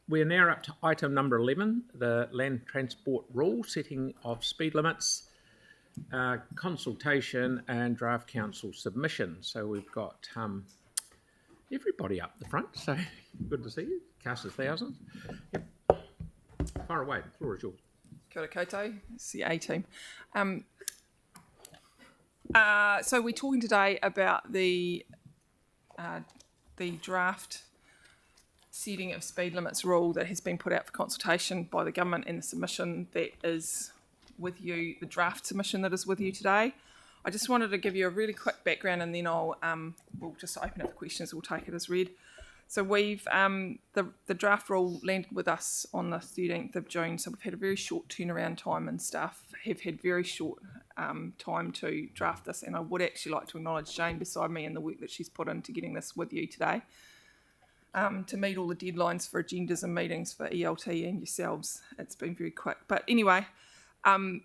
we're now up to item number 11, the land transport rule, setting of speed limits, consultation and draft council submission. So we've got everybody up the front, so good to see you. Cast of thousands. Yep. Far away, the floor is yours. Kia ora koutou, it's the A-team. So we're talking today about the draft setting of speed limits rule that has been put out for consultation by the government, and the submission that is with you, the draft submission that is with you today. I just wanted to give you a really quick background, and then we'll just open up for questions. We'll take it as read. So we've the draft rule landed with us on the 13th of June. So we've had a very short turnaround time, and staff have had very short time to draft this. And I would actually like to acknowledge Jane beside me and the work that she's put into getting this with you today, to meet all the deadlines for agendas and meetings for ELT and yourselves. It's been very quick. But anyway,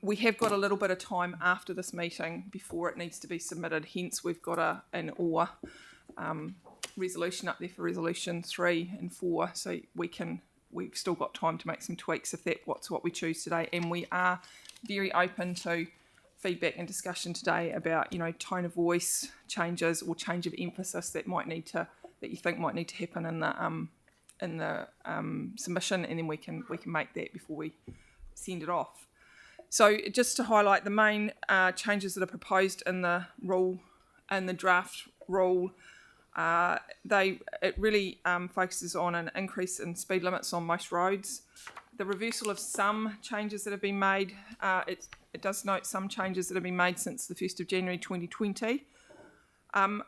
we have got a little bit of time after this meeting before it needs to be submitted. Hence, we've got an OR resolution up there for resolution 3 and 4. So we've still got time to make some tweaks if that's what we choose today. And we are very open to feedback and discussion today about, tone of voice changes or change of emphasis that you think might need to happen in the submission, and then we can make that before we send it off. So just to highlight the main changes that are proposed in the rule, and the draft rule, it really focuses on an increase in speed limits on most roads. The reversal of some changes that have been made. It does note some changes that have been made since the 1st of January 2020.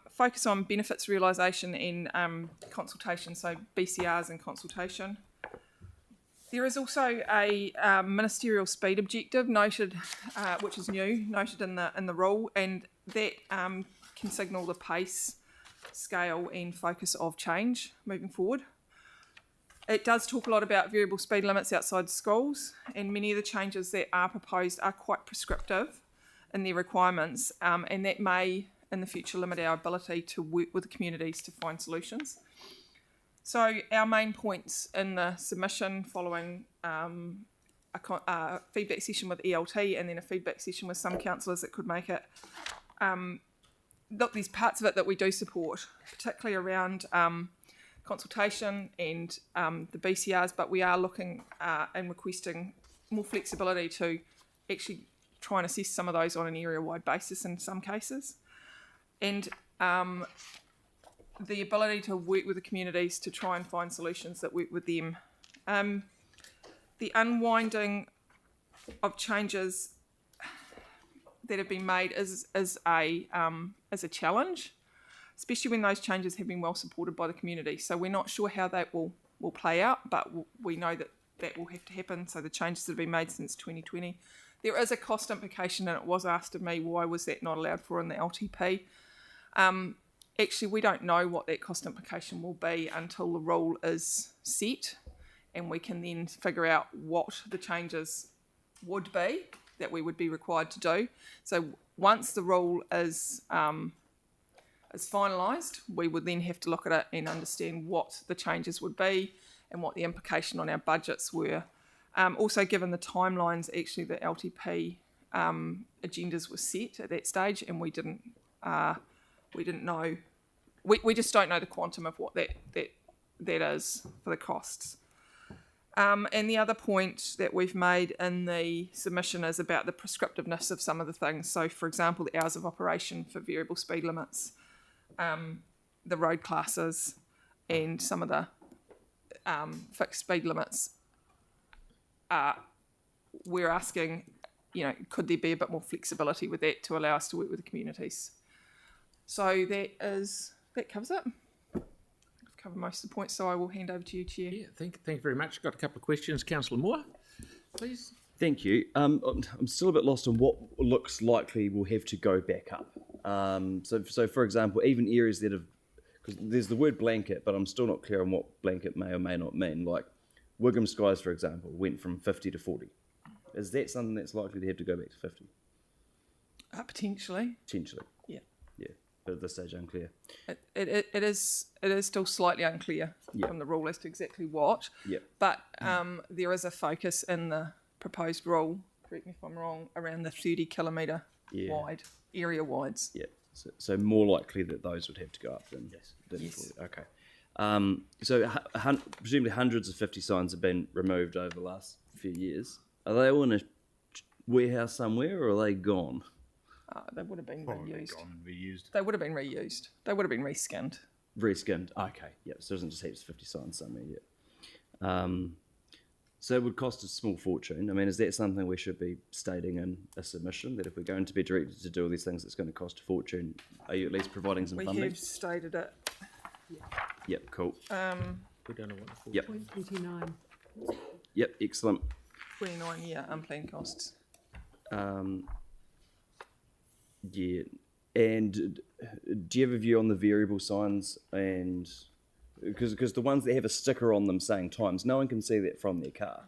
Focus on benefits realisation and consultation, so BCRs and consultation. There is also a ministerial speed objective noted, which is new, noted in the rule, and that can signal the pace, scale and focus of change moving forward. It does talk a lot about variable speed limits outside schools, and many of the changes that are proposed are quite prescriptive in their requirements, and that may in the future limit our ability to work with the communities to find solutions. So our main points in the submission, following a feedback session with ELT and then a feedback session with some councillors that could make it, look, there's parts of it that we do support, particularly around consultation and the BCRs, but we are looking and requesting more flexibility to actually try and assess some of those on an area-wide basis in some cases. And the ability to work with the communities to try and find solutions that work with them. The unwinding of changes that have been made is a challenge, especially when those changes have been well supported by the community. So we're not sure how that will play out, but we know that will have to happen. So the changes that have been made since 2020. There is a cost implication, and it was asked of me, why was that not allowed for in the LTP? Actually, we don't know what that cost implication will be until the rule is set, and we can then figure out what the changes would be that we would be required to do. So once the rule is finalised, we would then have to look at it and understand what the changes would be and what the implication on our budgets were. Also, given the timelines, actually the LTP agendas were set at that stage, and we didn't know. We just don't know the quantum of what that is for the costs. And the other point that we've made in the submission is about the prescriptiveness of some of the things. So, for example, the hours of operation for variable speed limits, the road classes, and some of the fixed speed limits. We're asking, could there be a bit more flexibility with that to allow us to work with the communities? So that covers it. I've covered most of the points, so I will hand over to you, Chair. Yeah, thank you very much. Got a couple of questions. Councillor Moore, please. Thank you. I'm still a bit lost on what looks likely will have to go back up. So for example, even areas that have, because there's the word blanket, but I'm still not clear on what blanket may or may not mean. Like Wigham Skies, for example, went from 50 to 40. Is that something that's likely to have to go back to 50? Potentially. Potentially. Yeah. Yeah. But this stage unclear. It is still slightly unclear Yeah. from the rule as to exactly what. Yep. But there is a focus in the proposed rule, correct me if I'm wrong, around the 30 kilometre Yeah. wide, area wides. Yeah. So more likely that those would have to go up than Yes. 40. Okay. So presumably hundreds of 50 signs have been removed over the last few years. Are they all in a warehouse somewhere, or are they gone? They would have been Probably reused. gone and reused. They would have been reused. They would have been reskinned. Reskinned. Okay. Yep. So it isn't just heaps of 50 signs somewhere yet. So it would cost a small fortune. I mean, is that something we should be stating in a submission, that if we're going to be directed to do all these things, it's going to cost a fortune? Are you at least providing some We funding? have stated it. Yep. Cool. We don't know what the full Yep. 29. Yep. Excellent. 29-year unplanned costs. Yeah. And do you have a view on the variable signs? And because the ones that have a sticker on them saying times, no one can see that from their car.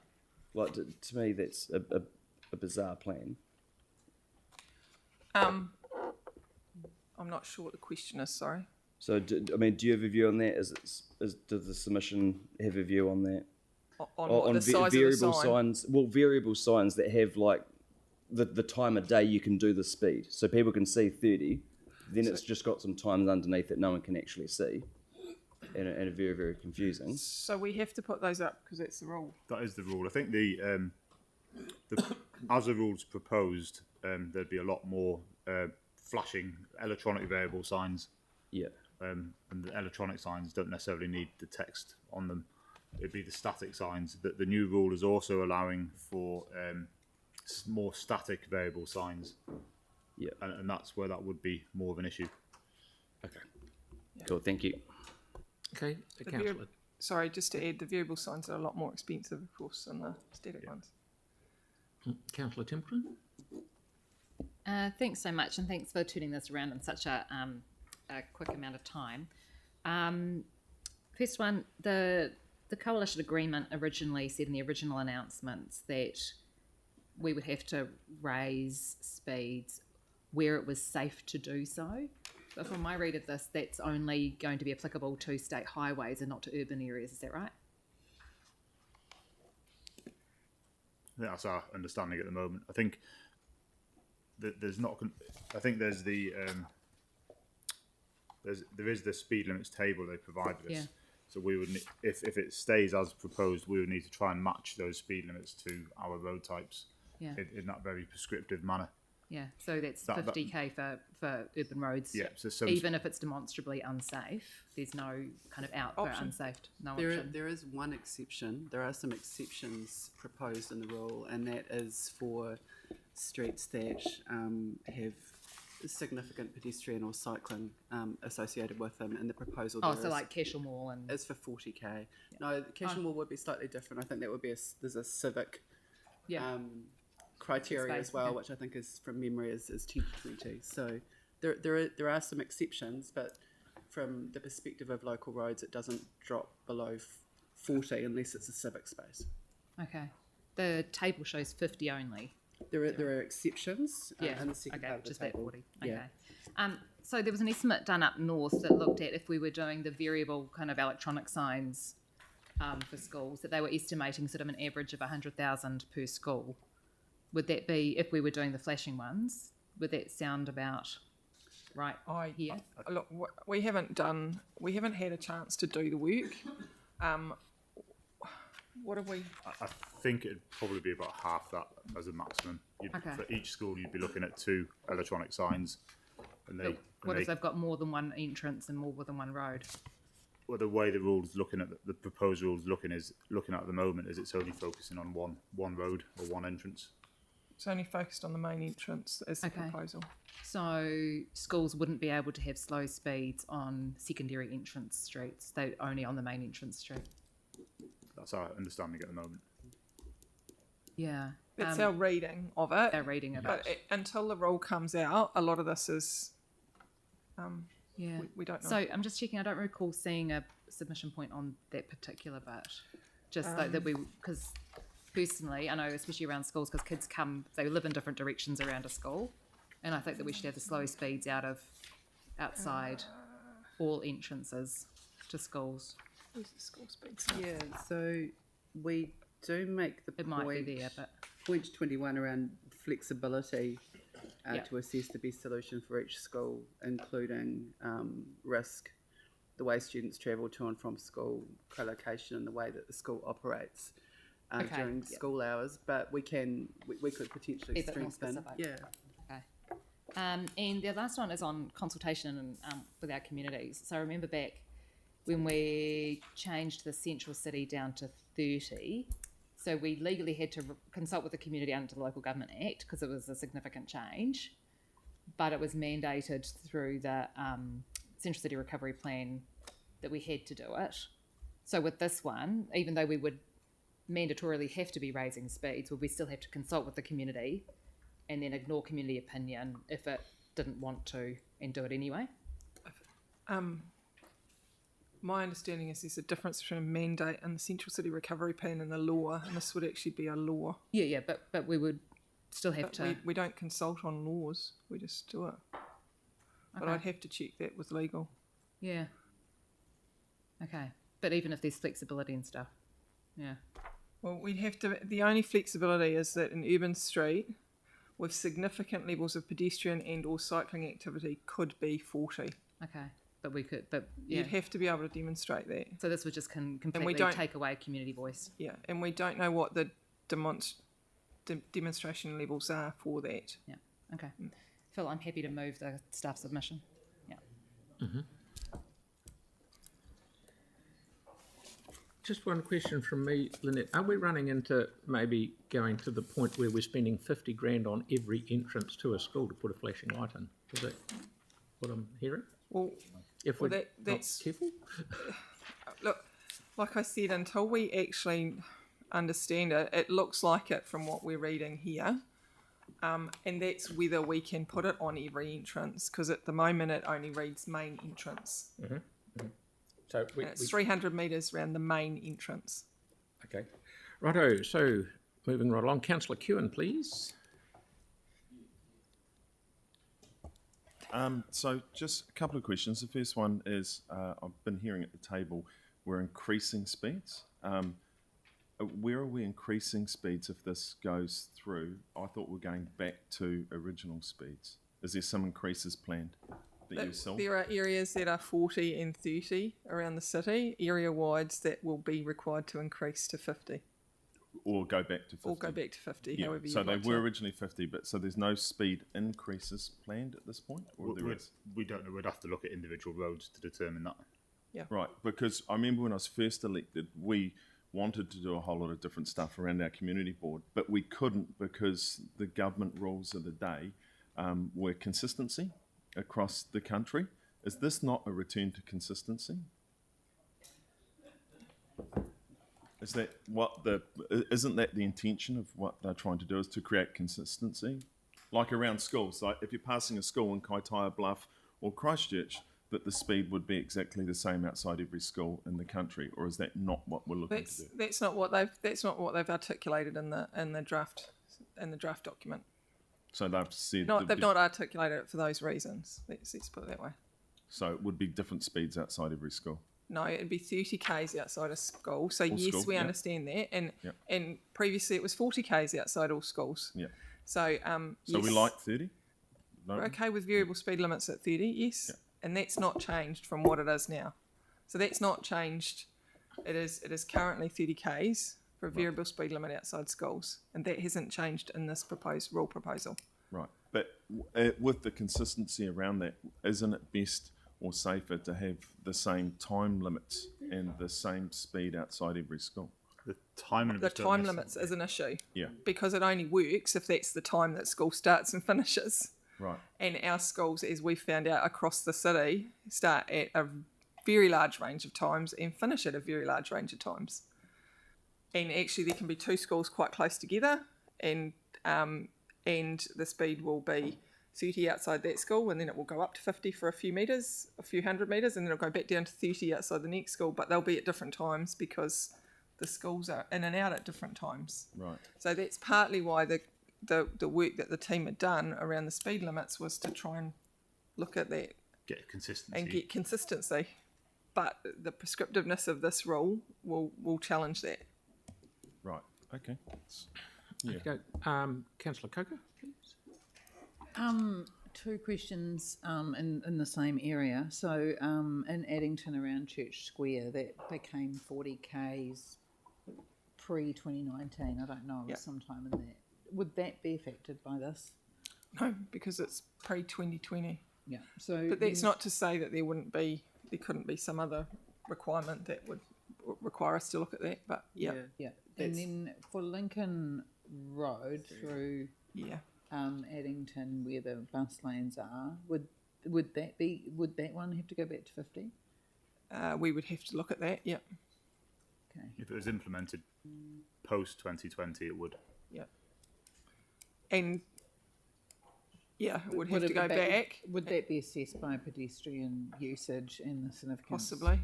Like, to me, that's a bizarre plan. I'm not sure what the question is, sorry. So, do you have a view on that? Does the submission have a view on that? On what, the size variable of the sign? signs. Well, variable signs that have like the time of day you can do the speed, so people can see 30. Then it's just got some times underneath that no one can actually see, and are very, very confusing. So we have to put those up because that's the rule. That is the rule. I think the as the rules proposed, there'd be a lot more flashing electronic variable signs, Yeah. and the electronic signs don't necessarily need the text on them. It'd be the static signs. That the new rule is also allowing for more static variable signs. Yeah. And that's where that would be more of an issue. Okay. Cool. Thank you. Okay, The councillor. Sorry, just to add, the variable signs are a lot more expensive, of course, than the static ones. Councillor Templeton. Thanks so much, and thanks for turning this around in such a quick amount of time. First one, the coalition agreement originally said in the original announcements that we would have to raise speeds where it was safe to do so. But from my read of this, that's only going to be applicable to state highways and not to urban areas. Is that right? That's our understanding at the moment. I think that there's not. I think there's the there is the speed limits table they provided us. Yeah. So we would, if it stays as proposed, we would need to try and match those speed limits to our road types. Yeah. In that very prescriptive manner. Yeah. So that's That- 50k for urban roads. Yeah. So some, Even if it's demonstrably unsafe, there's no kind of out for Option. unsafe. No There, option. there is one exception. There are some exceptions proposed in the rule, and that is for streets that have significant pedestrian or cycling associated with them. In the proposal, Oh, there so is- like Cashel Mall and is for 40k. No, Cashel Mall would be slightly different. I think that would be there's a civic yeah. criteria Space, as well, okay. which I think is from memory is 10 to 20. So there are some exceptions, but from the perspective of local roads, it doesn't drop below 40 unless it's a civic space. Okay. The table shows 50 only. There are exceptions Yeah. in the second Okay. part of the Just that table. 40. Yeah. Okay. So there was an estimate done up north that looked at if we were doing the variable kind of electronic signs for schools, that they were estimating sort of an average of 100,000 per school. Would that be, if we were doing the flashing ones, would that sound about right here? Look, we haven't had a chance to do the work. What have we? I think it'd probably be about half that as a maximum. Okay. For each school, you'd be looking at 2 electronic signs, and they. What and if they've got more than one entrance and more than one road? well, the way the rules looking at the proposed rules looking at the moment is it's only focusing on one road or one entrance. It's only focused on the main entrance as the Okay. proposal. So schools wouldn't be able to have slow speeds on secondary entrance streets. They're only on the main entrance street. That's our understanding at the moment. Yeah. That's our reading of it. Our reading of But it. until the rule comes out, a lot of this is Yeah. we don't know. So I'm just checking. I don't recall seeing a submission point on that particular bit. Just like that because personally, I know especially around schools, because kids come, they live in different directions around a school, and I think that we should have the slow speeds out of outside all entrances to schools? Where's the school speed? Yeah, so we do make the It point, might be there, but point 21 around flexibility Yeah. to assess the best solution for each school, including risk, the way students travel to and from school, co-location, and the way that the school operates Okay, during yeah. school hours. But we could potentially Be a bit more strengthen. specific. Yeah. okay. And the last one is on consultation and with our communities. So I remember back when we changed the central city down to 30. So we legally had to consult with the community under the Local Government Act because it was a significant change, but it was mandated through the Central City Recovery Plan that we had to do it. So with this one, even though we would mandatorily have to be raising speeds, would we still have to consult with the community and then ignore community opinion if it didn't want to and do it anyway? My understanding is there's a difference between a mandate and the Central City Recovery Plan and the law, and this would actually be a law. Yeah, but we would still have But to. we don't consult on laws, we just do it. But Okay. I'd have to check that with legal. Yeah. Okay. But even if there's flexibility and stuff. Yeah. Well, we'd have to. The only flexibility is that an urban street with significant levels of pedestrian and/or cycling activity could be 40. Okay. But we could. But yeah. You'd have to be able to demonstrate that. So this would just completely don't- take away community voice. Yeah, and we don't know what the demonstration levels are for that. Yeah. Okay. Phil, I'm happy to move the staff submission. Yeah. Just one question from me, Lynette. Are we running into maybe going to the point where we're spending 50 grand on every entrance to a school to put a flashing light in? Is that what I'm hearing? Well, If Well, we're that's- not careful? look, like I said, until we actually understand it, it looks like it from what we're reading here. And that's whether we can put it on every entrance, because at the moment it only reads main entrance. So And it's 300 metres around the main entrance. okay. Righto, so moving right along. Councillor Kewen, please. So just a couple of questions. The first one is, I've been hearing at the table, we're increasing speeds. Where are we increasing speeds if this goes through? I thought we're going back to original speeds. Is there some increases planned that you saw? There are areas that are 40 and 30 around the city, area-wides that will be required to increase to 50. Or go back to 50? Or go back to 50, Yeah, however you so they like were to. originally 50, but so there's no speed increases planned at this point? Or there is? We don't know. We'd have to look at individual roads to determine that. Right, because I remember when I was first elected, we wanted to do a whole lot of different stuff around our community board, but we couldn't because the government rules of the day were consistency across the country. Is this not a return to consistency? Is that what isn't that the intention of what they're trying to do, is to create consistency? Like around schools, like if you're passing a school in Kaitaia Bluff or Christchurch, that the speed would be exactly the same outside every school in the country, or is that not what we're looking to do? That's not what they've articulated in the draft document. So they've said They've not articulated it for those reasons. Let's put it that way. So it would be different speeds outside every school. No, it'd be 30 k's outside of school. So All yes, school, we yeah. understand that, and Yep. and previously it was 40 k's outside all schools. Yeah. So So yes, we like 30? No? we're okay with variable speed limits at 30. Yes, and that's not changed from what it is now. So that's not changed. It is currently 30 k's for a variable speed limit outside schools, and that hasn't changed in this proposed rule proposal. Right. But with the consistency around that, isn't it best or safer to have the same time limits and the same speed outside every school? The time limits. The don't time necessarily- limits is an issue. Yeah. Because it only works if that's the time that school starts and finishes. Right. And our schools, as we found out across the city, start at a very large range of times and finish at a very large range of times. And actually, there can be two schools quite close together, and the speed will be 30 outside that school, and then it will go up to 50 for a few hundred metres, and then it'll go back down to 30 outside the next school. But they'll be at different times because the schools are in and out at different times. Right. So that's partly why the work that the team had done around the speed limits was to try and look at that get consistency. and get consistency. But the prescriptiveness of this rule will challenge that. Right. Okay. Yeah. Go, Councillor Coker, please. Two questions in the same area. So in Addington around Church Square, that became 40 Ks pre-2019. I don't know, it was sometime in that. Would that be affected by this? No, because it's pre-2020. Yeah. So, But that's not to say that there couldn't be some other requirement that would require us to look at that. But yeah. Yeah. And then for Lincoln Road through Yeah. Addington, where the bus lanes are, would that one have to go back to 50? We would have to look at that. Yeah. Okay. If it was implemented post 2020, it would. Yeah. And yeah, it would have Would to it go be back. Would that be assessed by pedestrian usage and the significance? Possibly.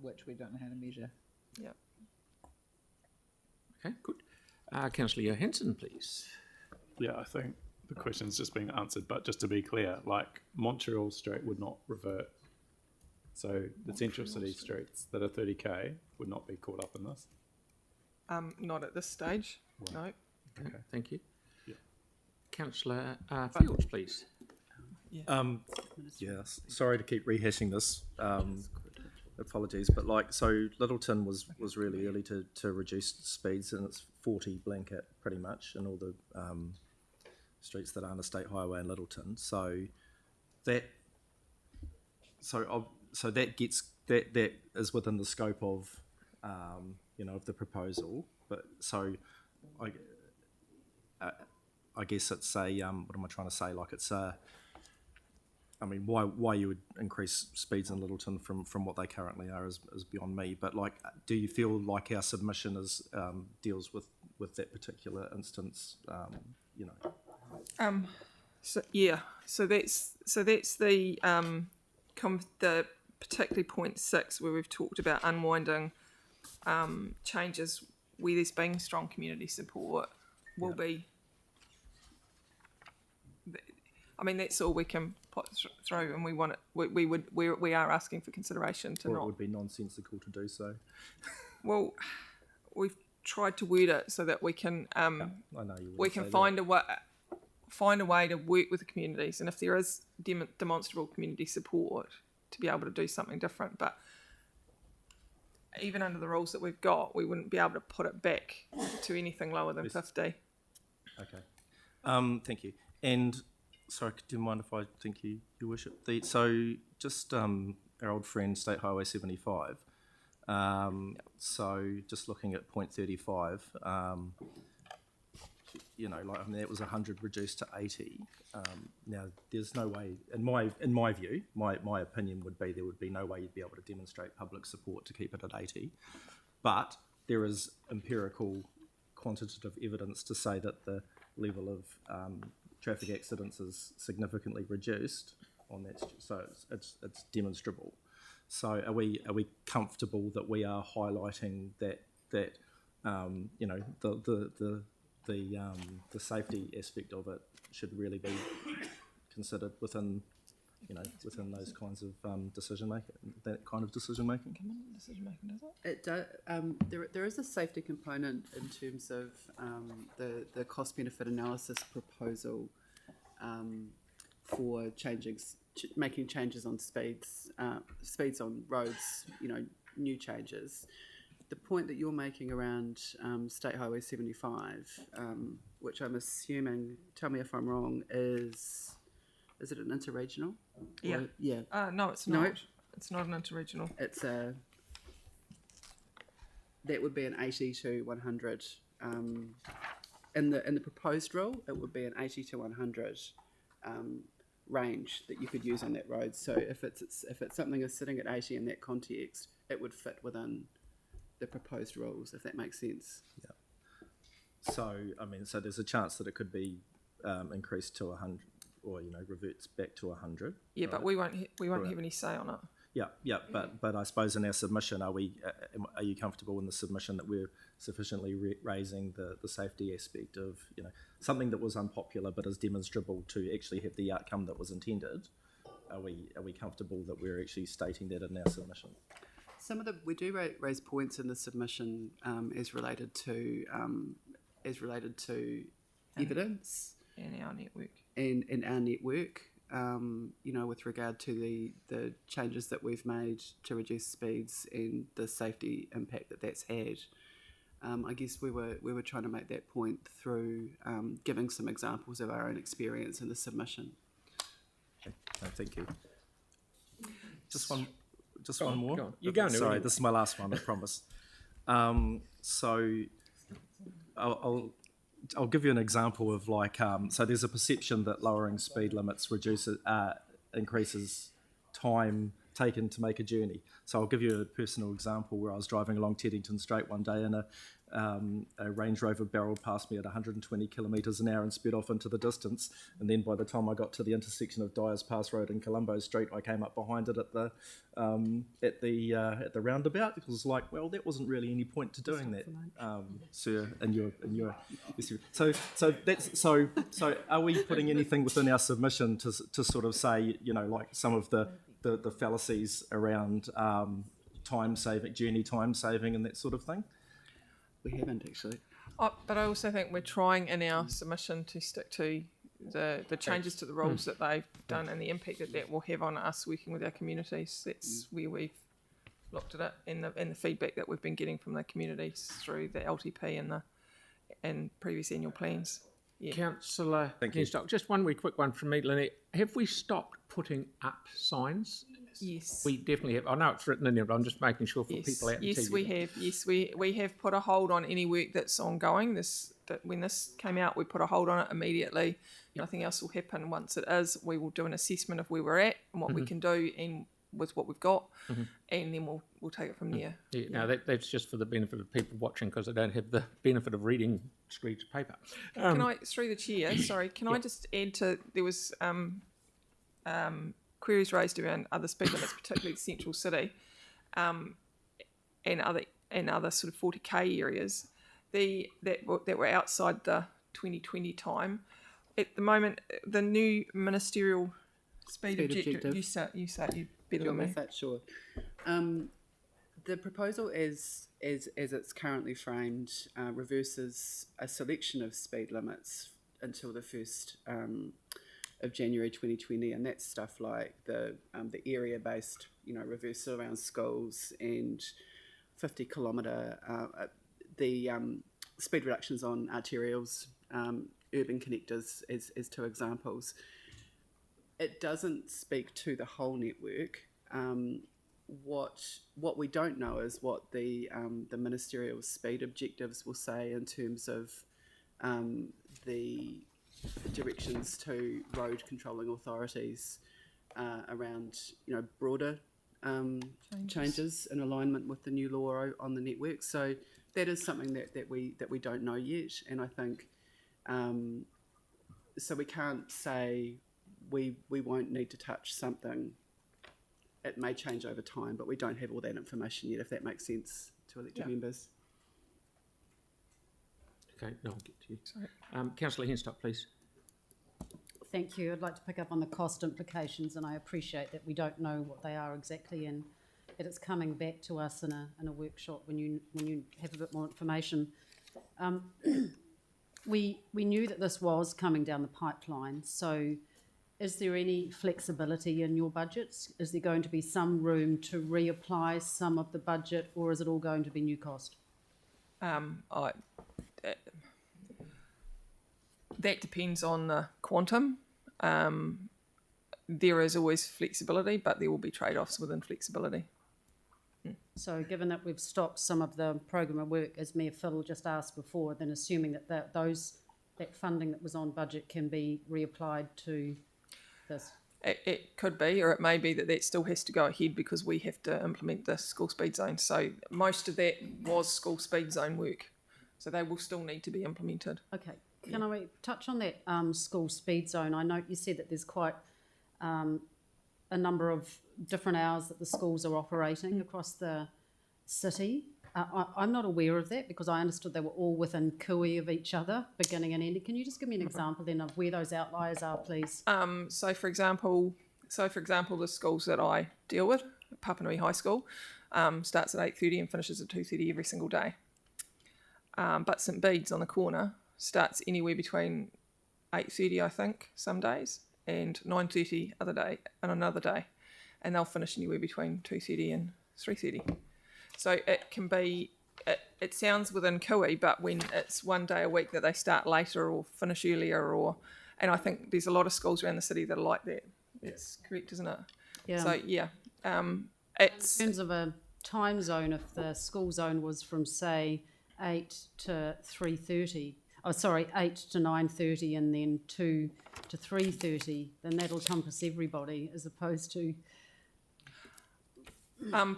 Which we don't know how to measure. Yeah. Okay, good. Councillor Johansson, please. Yeah, I think the question's just been answered, but just to be clear, like Montreal Street would not revert. So the central city streets that are 30k would not be caught up in this. Not at this stage. No. Okay, thank you. Yeah. Councillor Fields, please. Yes, sorry to keep rehashing this. Apologies, but like, so Littleton was really early to reduce speeds, and it's 40 blanket pretty much in all the streets that aren't a state highway in Littleton. So that is within the scope of of the proposal. But so I guess it's a what am I trying to say? Like it's a I mean, why you would increase speeds in Littleton from what they currently are is beyond me. But like, do you feel like our submission deals with that particular instance? So yeah. So that's the the particularly point 6 where we've talked about unwinding changes where there's been strong community support will be. I mean, that's all we can put through, and we are asking for consideration to Or not. it would be nonsensical to do so. Well, we've tried to word it so that we can I know you would we say can that. find a way to work with the communities, and if there is demonstrable community support, to be able to do something different. But even under the rules that we've got, we wouldn't be able to put it back to anything lower than 50. Okay. Thank you. And sorry, do you mind if I thank you, Your Worship? So just our old friend, State Highway 75. So just looking at point 35, that was 100 reduced to 80. Now, there's no way, in my view, my opinion would be there would be no way you'd be able to demonstrate public support to keep it at 80. But there is empirical, quantitative evidence to say that the level of traffic accidents is significantly reduced on that, so it's demonstrable. So are we comfortable that we are highlighting that the safety aspect of it should really be considered within those kinds of decision making, that kind of decision making? It does. There is a safety component in terms of the cost benefit analysis proposal for making changes on speeds on roads. New changes. The point that you're making around State Highway 75, which I'm assuming, tell me if I'm wrong, is it an interregional? Yeah. Or, yeah. No, it's No. not. It's not an interregional. That would be an 80 to 100. In the proposed rule, it would be an 80 to 100 range that you could use on that road. So if it's something is sitting at 80 in that context, it would fit within the proposed rules, if that makes sense. Yeah. So so there's a chance that it could be increased to 100, or reverts back to 100. Yeah, right? but we won't have any say on it. Yeah. But I suppose in our submission, are you comfortable in the submission that we're sufficiently raising the safety aspect of something that was unpopular but is demonstrable to actually have the outcome that was intended? are we comfortable that we're actually stating that in our submission? We do raise points in the submission as related to evidence In our network. and in our network. With regard to the changes that we've made to reduce speeds and the safety impact that's had. I guess we were trying to make that point through giving some examples of our own experience in the submission. Okay. No, thank you. Just one Go on, more. go on. You go, Neil. Sorry, this is my last one, I promise. So I'll give you an example of so there's a perception that lowering speed limits increases time taken to make a journey. So I'll give you a personal example where I was driving along Teddington Straight one day and a Range Rover barreled past me at 120 kilometres an hour and sped off into the distance. And then by the time I got to the intersection of Dyers Pass Road and Colombo Street, I came up behind it at the roundabout. It was like, well, that wasn't really any point to doing that, sir. So are we putting anything within our submission to sort of say, like some of the fallacies around journey time saving and that sort of thing? We haven't actually. But I also think we're trying in our submission to stick to the changes to the rules that they've done and the impact that will have on us working with our communities. That's where we've looked at it in the feedback that we've been getting from the communities through the LTP and previous annual plans. Yeah. Councillor Henstock, just one wee quick one from me, Lynette. Have we stopped putting up signs? Yes. We definitely have. I know it's written in there, but I'm just making sure for people out there. Yes, we have. Yes, we have put a hold on any work that's ongoing. When this came out, we put a hold on it immediately. Nothing else will happen. Once it is, we will do an assessment of where we're at and what we can do and with what we've got, and then we'll take it from there. Yeah, no, that's just for the benefit of people watching because they don't have the benefit of reading Screed's paper. Can I, through the chair, sorry, can I just add to, there was queries raised around other speed limits, particularly Central City, and other sort of 40k areas, that were outside the 2020 time. At the moment, the new ministerial speed objective. You say you better than me. With that, sure. The proposal as it's currently framed reverses a selection of speed limits until the 1st of January 2020, and that's stuff like the area-based, reversal around schools and 50 kilometre the speed reductions on arterials, urban connectors as two examples. It doesn't speak to the whole network. What we don't know is what the ministerial speed objectives will say in terms of the directions to road controlling authorities around broader changes in alignment with the new law on the network. So that is something that we don't know yet, and I think so we can't say we won't need to touch something. It may change over time, but we don't have all that information yet, if that makes sense to elected members. Okay, no, I'll get to you. Sorry. Councillor Henstock, please. Thank you. I'd like to pick up on the cost implications, and I appreciate that we don't know what they are exactly, and that it's coming back to us in a workshop when you have a bit more information. We knew that this was coming down the pipeline, so is there any flexibility in your budgets? Is there going to be some room to reapply some of the budget, or is it all going to be new cost? That depends on the quantum. There is always flexibility, but there will be trade-offs within flexibility. So given that we've stopped some of the program of work, as Mayor Phil just asked before, then assuming that funding that was on budget can be reapplied to this? It could be, or it may be that still has to go ahead because we have to implement the school speed zone. So most of that was school speed zone work. So they will still need to be implemented. Okay. Can I touch on that school speed zone? I know you said that there's quite a number of different hours that the schools are operating across the city. I'm not aware of that because I understood they were all within cooey of each other, beginning and ending. Can you just give me an example then of where those outliers are, please? So, for example, So, for example, the schools that I deal with, Papanui High School, starts at 8:30 and finishes at 2:30 every single day. But St Bede's on the corner starts anywhere between 8:30, I think, some days, and 9:30 on another day, and they'll finish anywhere between 2:30 and 3:30. So it can be. It sounds within Kui, but when it's one day a week that they start later or finish earlier, and I think there's a lot of schools around the city that are like that. It's correct, isn't it? Yeah. So yeah, it's In terms of a time zone, if the school zone was from say 8 to 3:30, 8 to 9:30, and then 2 to 3:30, then that'll encompass everybody, as opposed to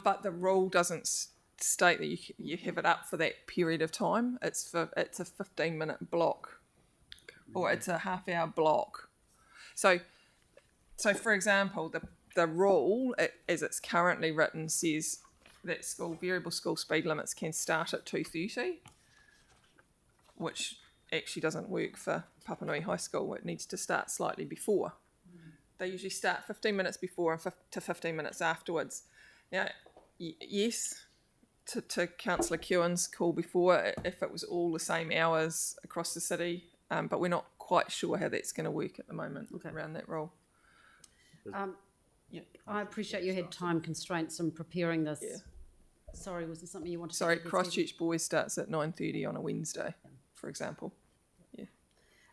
but the rule doesn't state that you have it up for that period of time. It's a 15-minute block, or it's a half-hour block. So for example, the rule, as it's currently written, says that variable school speed limits can start at 2:30, which actually doesn't work for Papanui High School. It needs to start slightly before. They usually start 15 minutes before and to 15 minutes afterwards. Now, yes, to Councillor Kewen's call before, if it was all the same hours across the city, but we're not quite sure how that's going to work at the moment around that rule. I appreciate you had time constraints in preparing this. Yeah. Sorry, was there something you wanted to Sorry, add there, Christchurch Boys starts at 9:30 on a Wednesday, for example.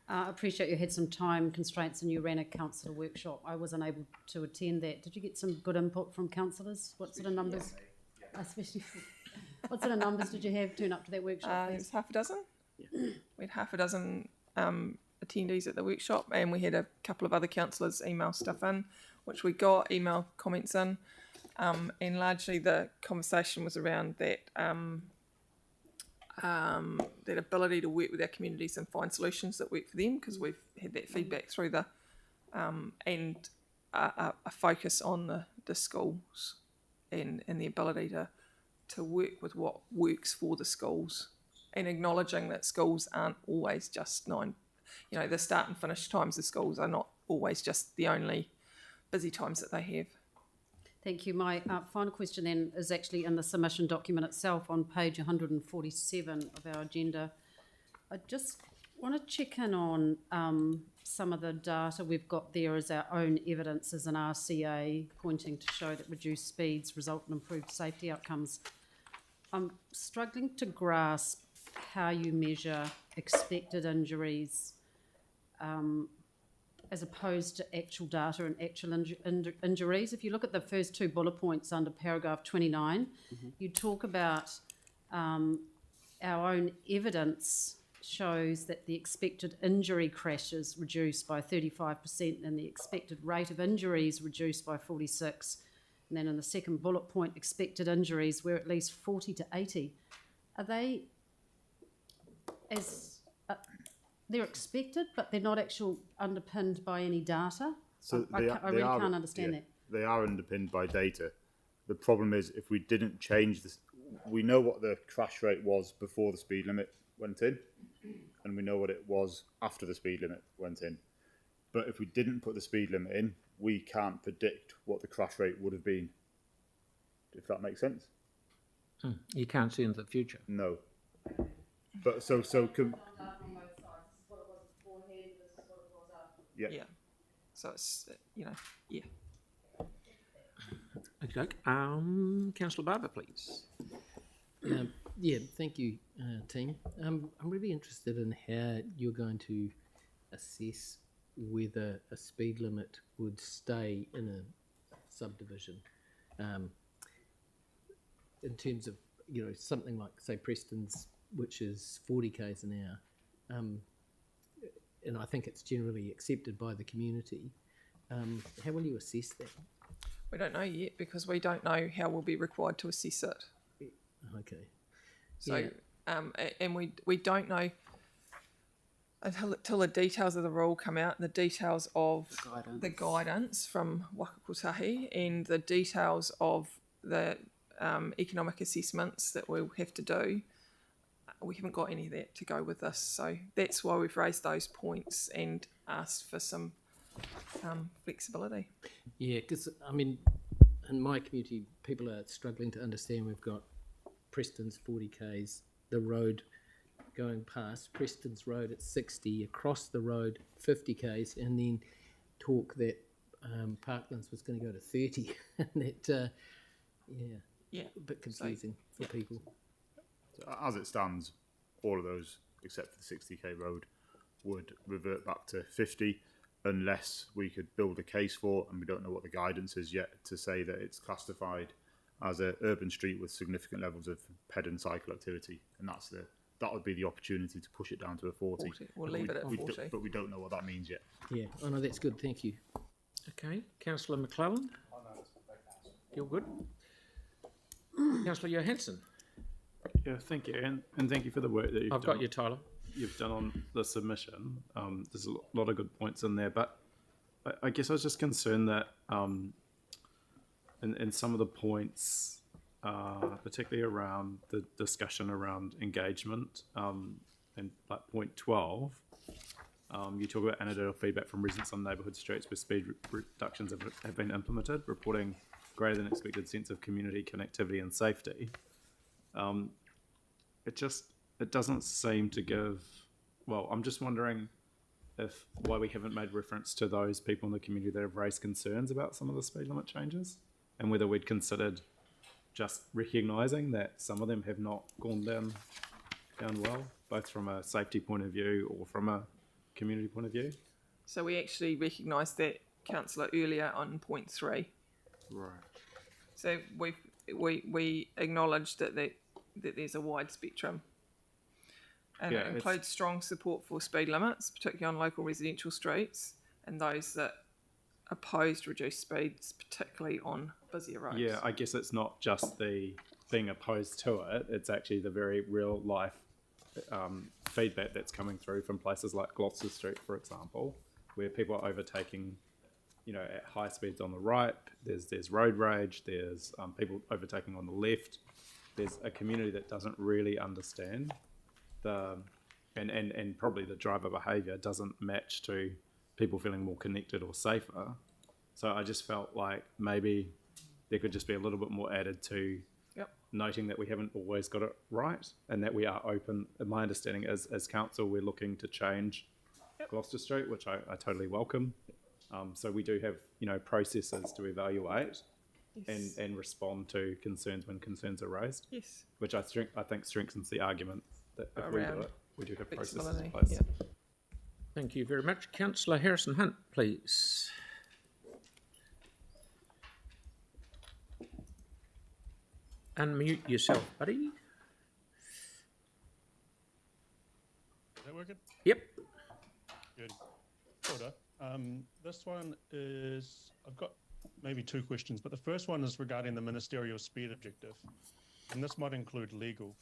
I appreciate you had some time constraints and you ran a councillor workshop. I was unable to attend that. Did you get some good input from councillors? What sort of numbers? Especially, what sort of numbers did you have turn up to that workshop? It was half a dozen. We had half a dozen attendees at the workshop, and we had a couple of other councillors email stuff in, which we got email comments in, and largely the conversation was around that that ability to work with our communities and find solutions that work for them, because we've had that feedback through the and a focus on the schools and the ability to work with what works for the schools, and acknowledging that schools aren't always just the start and finish times of schools are not always just the only busy times that they have. Thank you. My final question then is actually in the submission document itself on page 147 of our agenda. I just want to check in on some of the data we've got there as our own evidence as an RCA, pointing to show that reduced speeds result in improved safety outcomes. I'm struggling to grasp how you measure expected injuries as opposed to actual data and actual injuries. If you look at the first two bullet points under paragraph 29, you talk about our own evidence shows that the expected injury crashes reduced by 35% and the expected rate of injuries reduced by 46%. And then in the second bullet point, expected injuries were at least 40 to 80. Are they they're expected, but they're not actually underpinned by any data? So I really can't understand that. They are underpinned by data. The problem is, if we didn't change this, we know what the crash rate was before the speed limit went in, and we know what it was after the speed limit went in. But if we didn't put the speed limit in, we can't predict what the crash rate would have been. If that makes sense. You can't see into the future. No. But Yeah. So it's Okay. Councillor Barber, please. Thank you, team. I'm really interested in how you're going to assess whether a speed limit would stay in a subdivision. In terms of, something like, say, Preston's, which is 40 k's an hour, and I think it's generally accepted by the community. How will you assess that? we don't know yet, because we don't know how we'll be required to assess it. Okay. So, and we don't know until the details of the rule come out, and the details of the guidance from Wakakotahi, and the details of the economic assessments that we'll have to do. We haven't got any of that to go with this, so that's why we've raised those points and asked for some flexibility. Yeah, because I mean, in my community, people are struggling to understand. We've got Preston's 40 k's, the road going past Preston's Road at 60, across the road 50 k's, and then talk that Parklands was going to go to 30, and that Yeah. a bit confusing for people. So as it stands, all of those, except for the 60k road, would revert back to 50 unless we could build a case for, and we don't know what the guidance is yet, to say that it's classified as an urban street with significant levels of ped and cycle activity. And that would be the opportunity to push it down to a 40. We'll leave it at 40. But we don't know what that means yet. Yeah, oh no, that's good, thank you. Okay, Councillor McClellan. You're good. Councillor Johansson. Yeah, thank you, and thank you for the work that I've got you, Tyler. you've done on the submission. There's a lot of good points in there, but I guess I was just concerned that in some of the points, particularly around the discussion around engagement, and like point 12, you talk about anecdotal feedback from residents on neighbourhood streets where speed reductions have been implemented, reporting greater than expected sense of community connectivity and safety. It doesn't seem to give. Well, I'm just wondering why we haven't made reference to those people in the community that have raised concerns about some of the speed limit changes, and whether we'd considered just recognising that some of them have not gone down well, both from a safety point of view or from a community point of view. So we actually recognised that, Councillor, earlier on point 3. Right. So we acknowledged that there's a wide spectrum, and it includes strong support for speed limits, particularly on local residential streets, and those that opposed reduced speeds, particularly on busier roads. Yeah, I guess it's not just the being opposed to it, it's actually the very real life feedback that's coming through from places like Gloucester Street, for example, where people are overtaking, at high speeds on the right. There's road rage. There's people overtaking on the left. There's a community that doesn't really understand and probably the driver behaviour doesn't match to people feeling more connected or safer. So I just felt like maybe there could just be a little bit more added to noting that we haven't always got it right, and that we are open. My understanding is, as council, we're looking to change Gloucester Street, which I totally welcome. So we do have, processes to evaluate and respond to concerns when concerns are raised. Yes. Which I think strengthens the argument that if we do it, we do have processes in flexibility, place. yeah. Thank you very much. Councillor Harrison Hunt, please. Unmute yourself, buddy. Is that working? Yep. Good. Order. This one is, I've got maybe 2 questions, but the first one is regarding the ministerial speed objective, and this might include legal.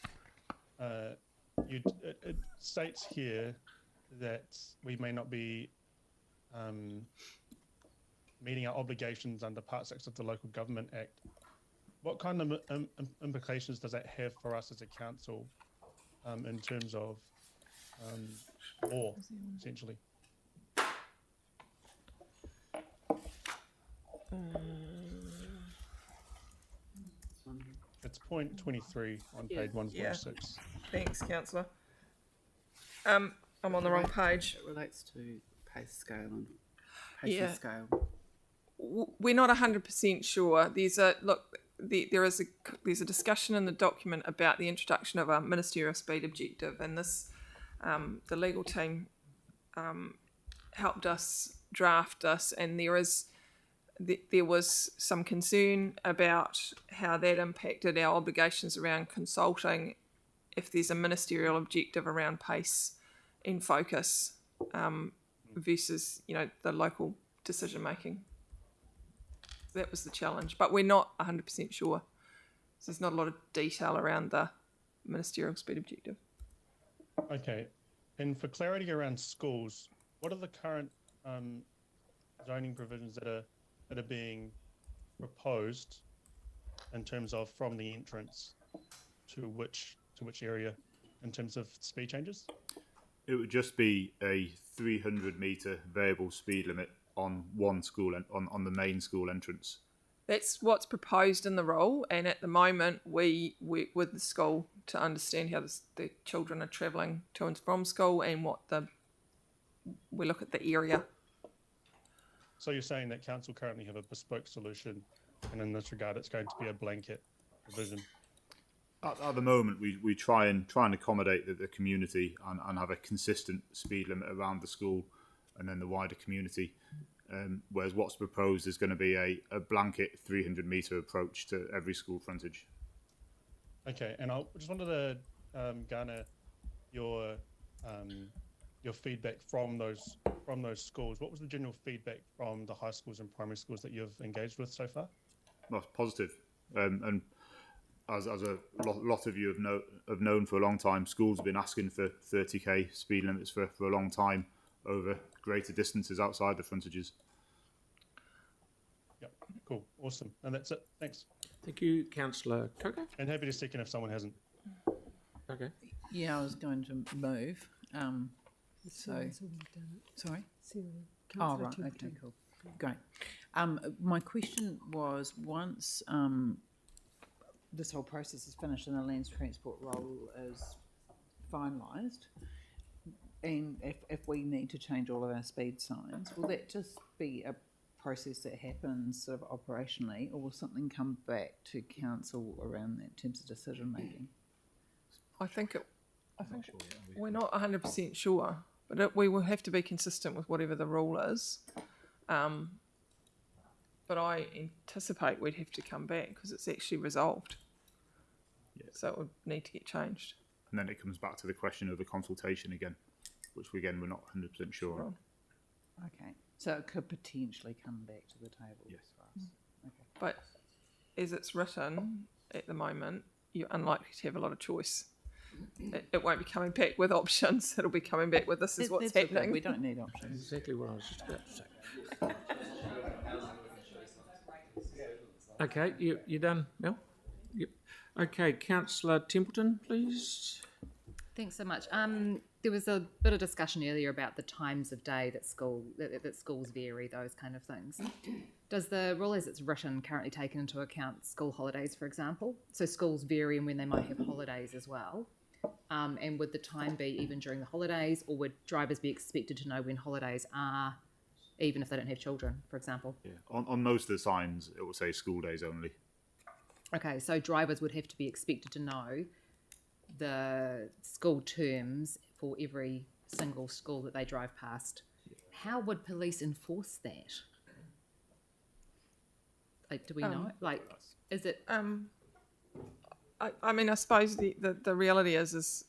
It states here that we may not be meeting our obligations under Part 6 of the Local Government Act. What kind of implications does that have for us as a council in terms of law, essentially? It's point 23 on page 146. Thanks, Councillor. I'm on the wrong page. It relates to pace scale and pace and scale. We're not 100% sure. There's a discussion in the document about the introduction of a ministerial speed objective, and this the legal team helped us draft us, and there was some concern about how that impacted our obligations around consulting if there's a ministerial objective around pace in focus versus the local decision making. That was the challenge, but we're not 100% sure. So there's not a lot of detail around the ministerial speed objective. Okay, and for clarity around schools, what are the current zoning provisions that are being proposed in terms of from the entrance to which area in terms of speed changes? It would just be a 300 metre variable speed limit on one school on the main school entrance. That's what's proposed in the rule, and at the moment we work with the school to understand how the children are travelling to and from school, and we look at the area. So you're saying that council currently have a bespoke solution, and in this regard, it's going to be a blanket provision. At the moment, we try and accommodate the community and have a consistent speed limit around the school and then the wider community. Whereas what's proposed is going to be a blanket 300-metre approach to every school frontage. Okay, and I just wanted to garner your feedback from those schools. What was the general feedback from the high schools and primary schools that you've engaged with so far? Well, positive. And as a lot of you have known for a long time, schools have been asking for 30k speed limits for a long time over greater distances outside the frontages. Yep, cool, awesome. And that's it, thanks. Thank you, Councillor Coco. And happy to second if someone hasn't. Okay. Yeah, I was going to move. Sorry. Oh, right. Okay, cool. Great. My question was, once this whole process is finished and the Lands Transport role is finalised, and if we need to change all of our speed signs, will that just be a process that happens sort of operationally, or will something come back to council around that in terms of decision making? I think we're not 100% sure, but we will have to be consistent with whatever the rule is. But I anticipate we'd have to come back because it's actually resolved. Yeah. So it would need to get changed. And then it comes back to the question of the consultation again, which we're not 100% sure on. Okay, so it could potentially come back to the table. Yes. Okay. But as it's written at the moment, you're unlikely to have a lot of choice. It won't be coming back with options. It'll be coming back with this is what's That's okay. happening. We don't need options. Exactly what I was just about to say. Okay, you done, Mel? Yep. Okay, Councillor Templeton, please. Thanks so much. There was a bit of discussion earlier about the times of day that schools vary, those kind of things. Does the rule as it's written currently take into account school holidays, for example? So schools vary and when they might have holidays as well. And would the time be even during the holidays, or would drivers be expected to know when holidays are, even if they don't have children, for example? Yeah. On most of the signs, it will say school days only. Okay, so drivers would have to be expected to know the school terms for every single school that they drive past. How would police enforce that? Like, do we know? Like, is it? I mean, I suppose the reality is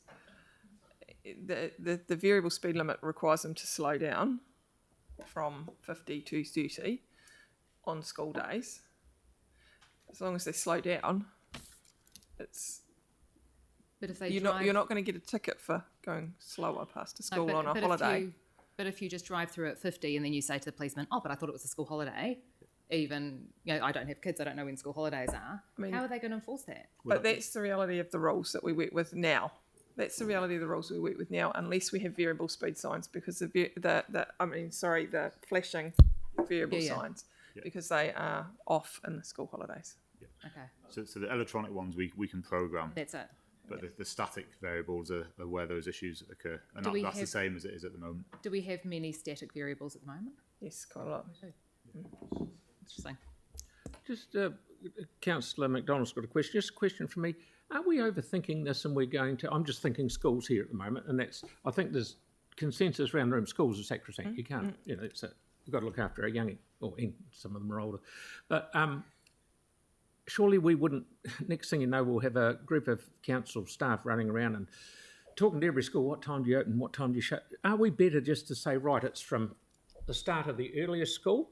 the variable speed limit requires them to slow down from 50 to 30 on school days. As long as they slow down, it's. But if they you're not going to get a ticket for going slower past a school on a holiday. But if you just drive through at 50 and then you say to the policeman, "Oh, but I thought it was a school holiday," even I don't have kids, I don't know when school holidays are. I mean, how are they going to enforce that? But that's the reality of the rules that we work with now. That's the reality of the rules we work with now, unless we have variable speed signs, because the flashing variable signs, because they are off in the school holidays. Yeah. Okay. So the electronic ones we can program. That's it. But the static variables are where those issues occur, and that's the same as it is at the moment. Do we have many static variables at the moment? Yes, quite a lot. Interesting. Just Councillor McDonald's got a question. Just a question for me. Are we overthinking this and we're going to... I'm just thinking schools here at the moment, and I think there's consensus around the room. Schools are sacrosanct. You can't, we've got to look after our youngie, or some of them are older. But surely we wouldn't, next thing you know, we'll have a group of council staff running around and talking to every school, what time do you open, what time do you shut? Are we better just to say, right, it's from the start of the earliest school,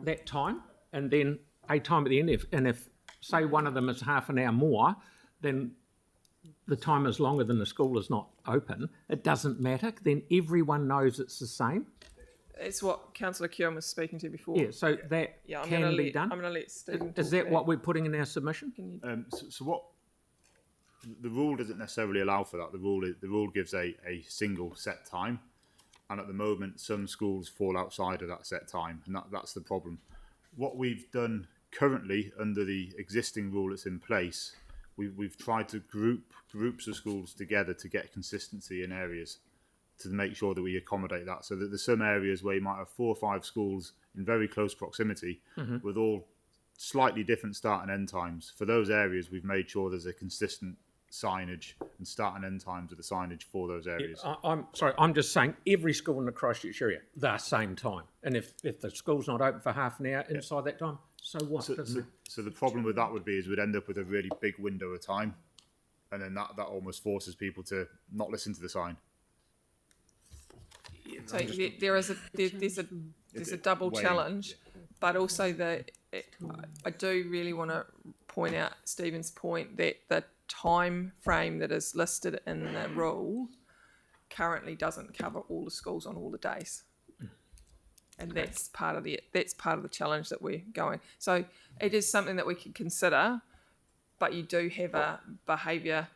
that time, and then a time at the end, if say one of them is half an hour more, then the time is longer than the school is not open, it doesn't matter, then everyone knows it's the same. It's what Councillor Keown was speaking to before. Yeah, so that can be done. I'm going to let Stephen Is that what we're putting in our submission? So what the rule doesn't necessarily allow for that. The rule gives a single set time, and at the moment some schools fall outside of that set time, and that's the problem. What we've done currently under the existing rule that's in place, we've tried to group groups of schools together to get consistency in areas, to make sure that we accommodate that, so that there's some areas where you might have 4 or 5 schools in very close proximity with all slightly different start and end times. For those areas, we've made sure there's a consistent signage and start and end times of the signage for those areas. I'm sorry, I'm just saying every school in the Christchurch area, the same time. And if the school's not open for half an hour inside that time, so what? So the problem with that would be is we'd end up with a really big window of time, and then that almost forces people to not listen to the sign. So there's a double challenge, but also I do really want to point out Stephen's point that the time frame that is listed in the rule currently doesn't cover all the schools on all the days, and that's part of the challenge that we're going. So it is something that we can consider, but you do have a behaviour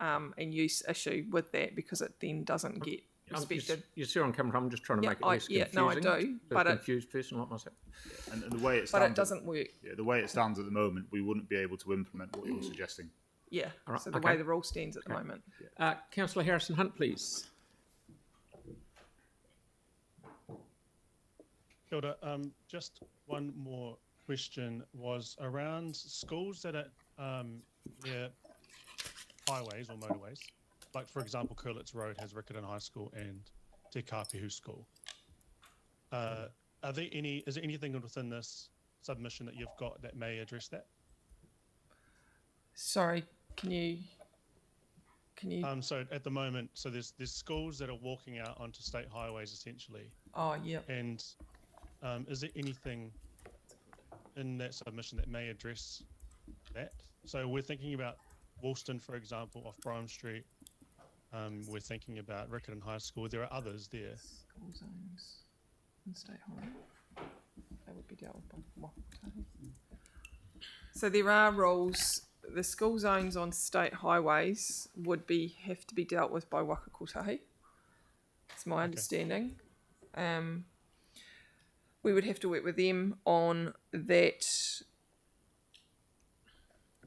and use issue with that, because it then doesn't get respected. You see where I'm coming from? I'm just trying to make it less confusing. No, I do. But a confused person like myself. And the way it stands, but it doesn't work. Yeah, the way it stands at the moment, we wouldn't be able to implement what you're suggesting. Yeah. Right, So the way the rule stands at the moment. Councillor Harrison Hunt, please. Kia ora. Just one more question was around schools that are near highways or motorways. Like, for example, Curlitz Road has Riccarton High School and Te Kāpihu School. Is there anything within this submission that you've got that may address that? Sorry, can you? So at the moment, so there's schools that are walking out onto state highways essentially. Oh, yeah. And is there anything in that submission that may address that? So we're thinking about Woolston, for example, off Brougham Street. We're thinking about Riccarton High School. There are others there. School zones and state highway. That would be dealt with by Whakatahi. So there are rules. The school zones on state highways would have to be dealt with by Whakatahi. It's my understanding. We would have to work with them on that.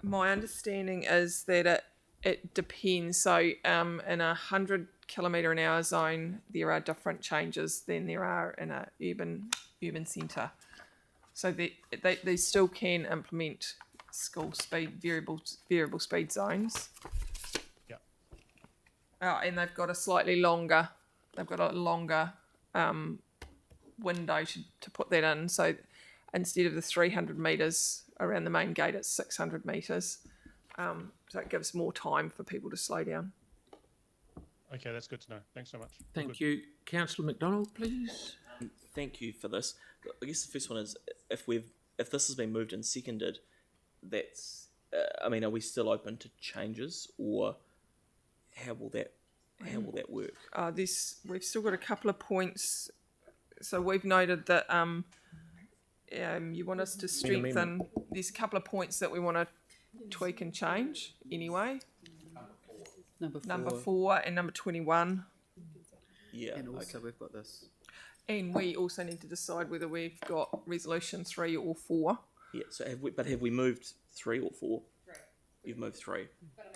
My understanding is that it depends. So in 100 kilometre an hour zone, there are different changes than there are in a urban centre. So they still can implement school speed variable speed zones. Yeah. And they've got a slightly longer. They've got a longer window to put that in. So instead of the 300 metres around the main gate, it's 600 metres. So it gives more time for people to slow down. Okay, that's good to know. Thanks so much. Thank you. Councillor McDonald, please. Thank you for this. I guess the first one is if this has been moved and seconded, that's are we still open to changes, or how will that work? We've still got a couple of points. So we've noted that you want us to strengthen. There's a couple of points that we want to tweak and change anyway. Number 4 and number 21. Yeah. And also we've got this. And we also need to decide whether we've got resolution 3 or 4. Yeah. So have we moved 3 or 4? 3. You've moved 3. But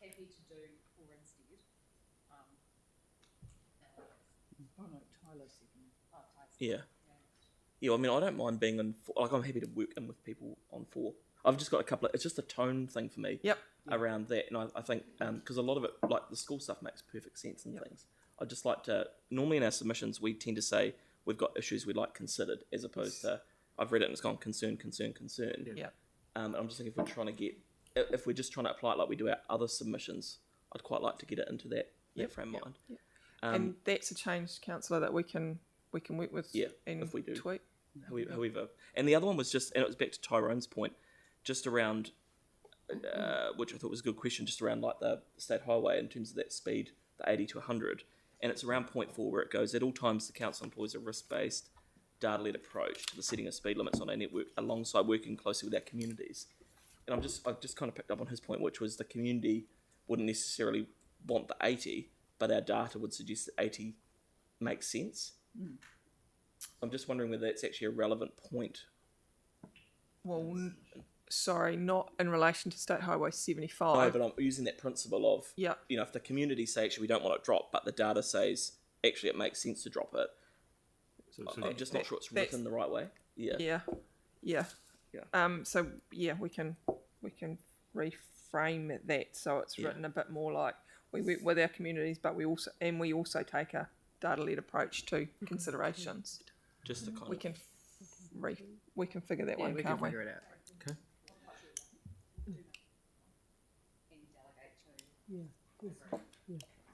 happy to do 4 instead. Oh no, Tyler second. Yeah. Yeah. I don't mind being in 4. Like, I'm happy to work in with people on 4. I've just got a couple of. It's just a tone thing for me. Yep. Around that, and I think because a lot of it, like the school stuff, makes perfect sense and things. I'd just like to. Normally in our submissions, we tend to say we've got issues we'd like considered, as opposed to I've read it and it's gone concern. Yeah. I'm just thinking if we're just trying to apply it like we do our other submissions, I'd quite like to get it into that frame of mind. Yep. And that's a change, councillor, that we can work with. Yeah. And if we do. tweak. However, and the other one was just, and it was back to Tyrone's point, just around. Which I thought was a good question, just around like the state highway in terms of that speed, the 80 to 100, and it's around point 4 where it goes. At all times, the council employs a risk-based, data-led approach to the setting of speed limits on our network, alongside working closely with our communities. And I've just kind of picked up on his point, which was the community wouldn't necessarily want the 80, but our data would suggest that 80 makes sense. I'm just wondering whether it's actually a relevant point. Well, sorry, not in relation to State Highway No, 75. but I'm using that principle of, Yeah. you know, if the community say actually we don't want it dropped, but the data says actually it makes sense to drop it, I'm just not sure it's written the right way. Yeah. Yeah. So yeah, we can reframe that so it's written a bit more like we work with our communities, but we also take a data-led approach to considerations. Just to kind We of can we can figure that one, we can't can we? figure it out. Okay.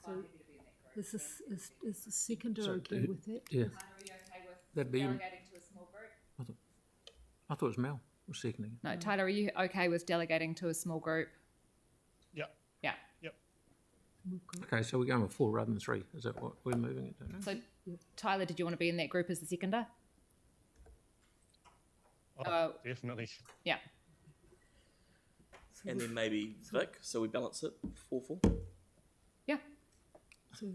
So is the seconder So, okay with that? Yeah. Are you okay with That'd be- delegating to a small group? I thought it was Mel was seconding it. No, Tyler, are you okay with delegating to a small group? Yeah. Yeah. Okay, so we're going with 4 rather than 3. Is that what we're moving it to now? So, Tyler, did you want to be in that group as the seconder? Definitely. Yeah. and then maybe Vic, so we balance it 4-4. Yeah. So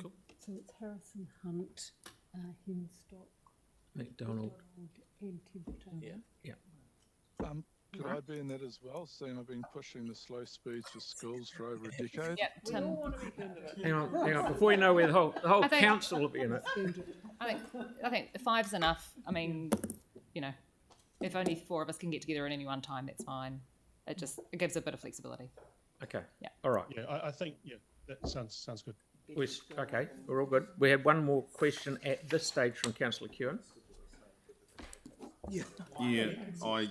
it's Harrison, Hunt, Henstock, McDonald. and Templeton. Yeah. Could I be in that as well, seeing I've been pushing the slow speeds for schools for over a decade? Yeah, Tim. Hang on. Before you know where the whole I think- council will be in it. I think 5's enough. I mean, you know, if only 4 of us can get together at any one time, that's fine. It gives a bit of flexibility. Okay. Yeah. All right. Yeah, I think that sounds good. Okay, we're all good. We have one more question at this stage from Councillor Kewen. Yeah, I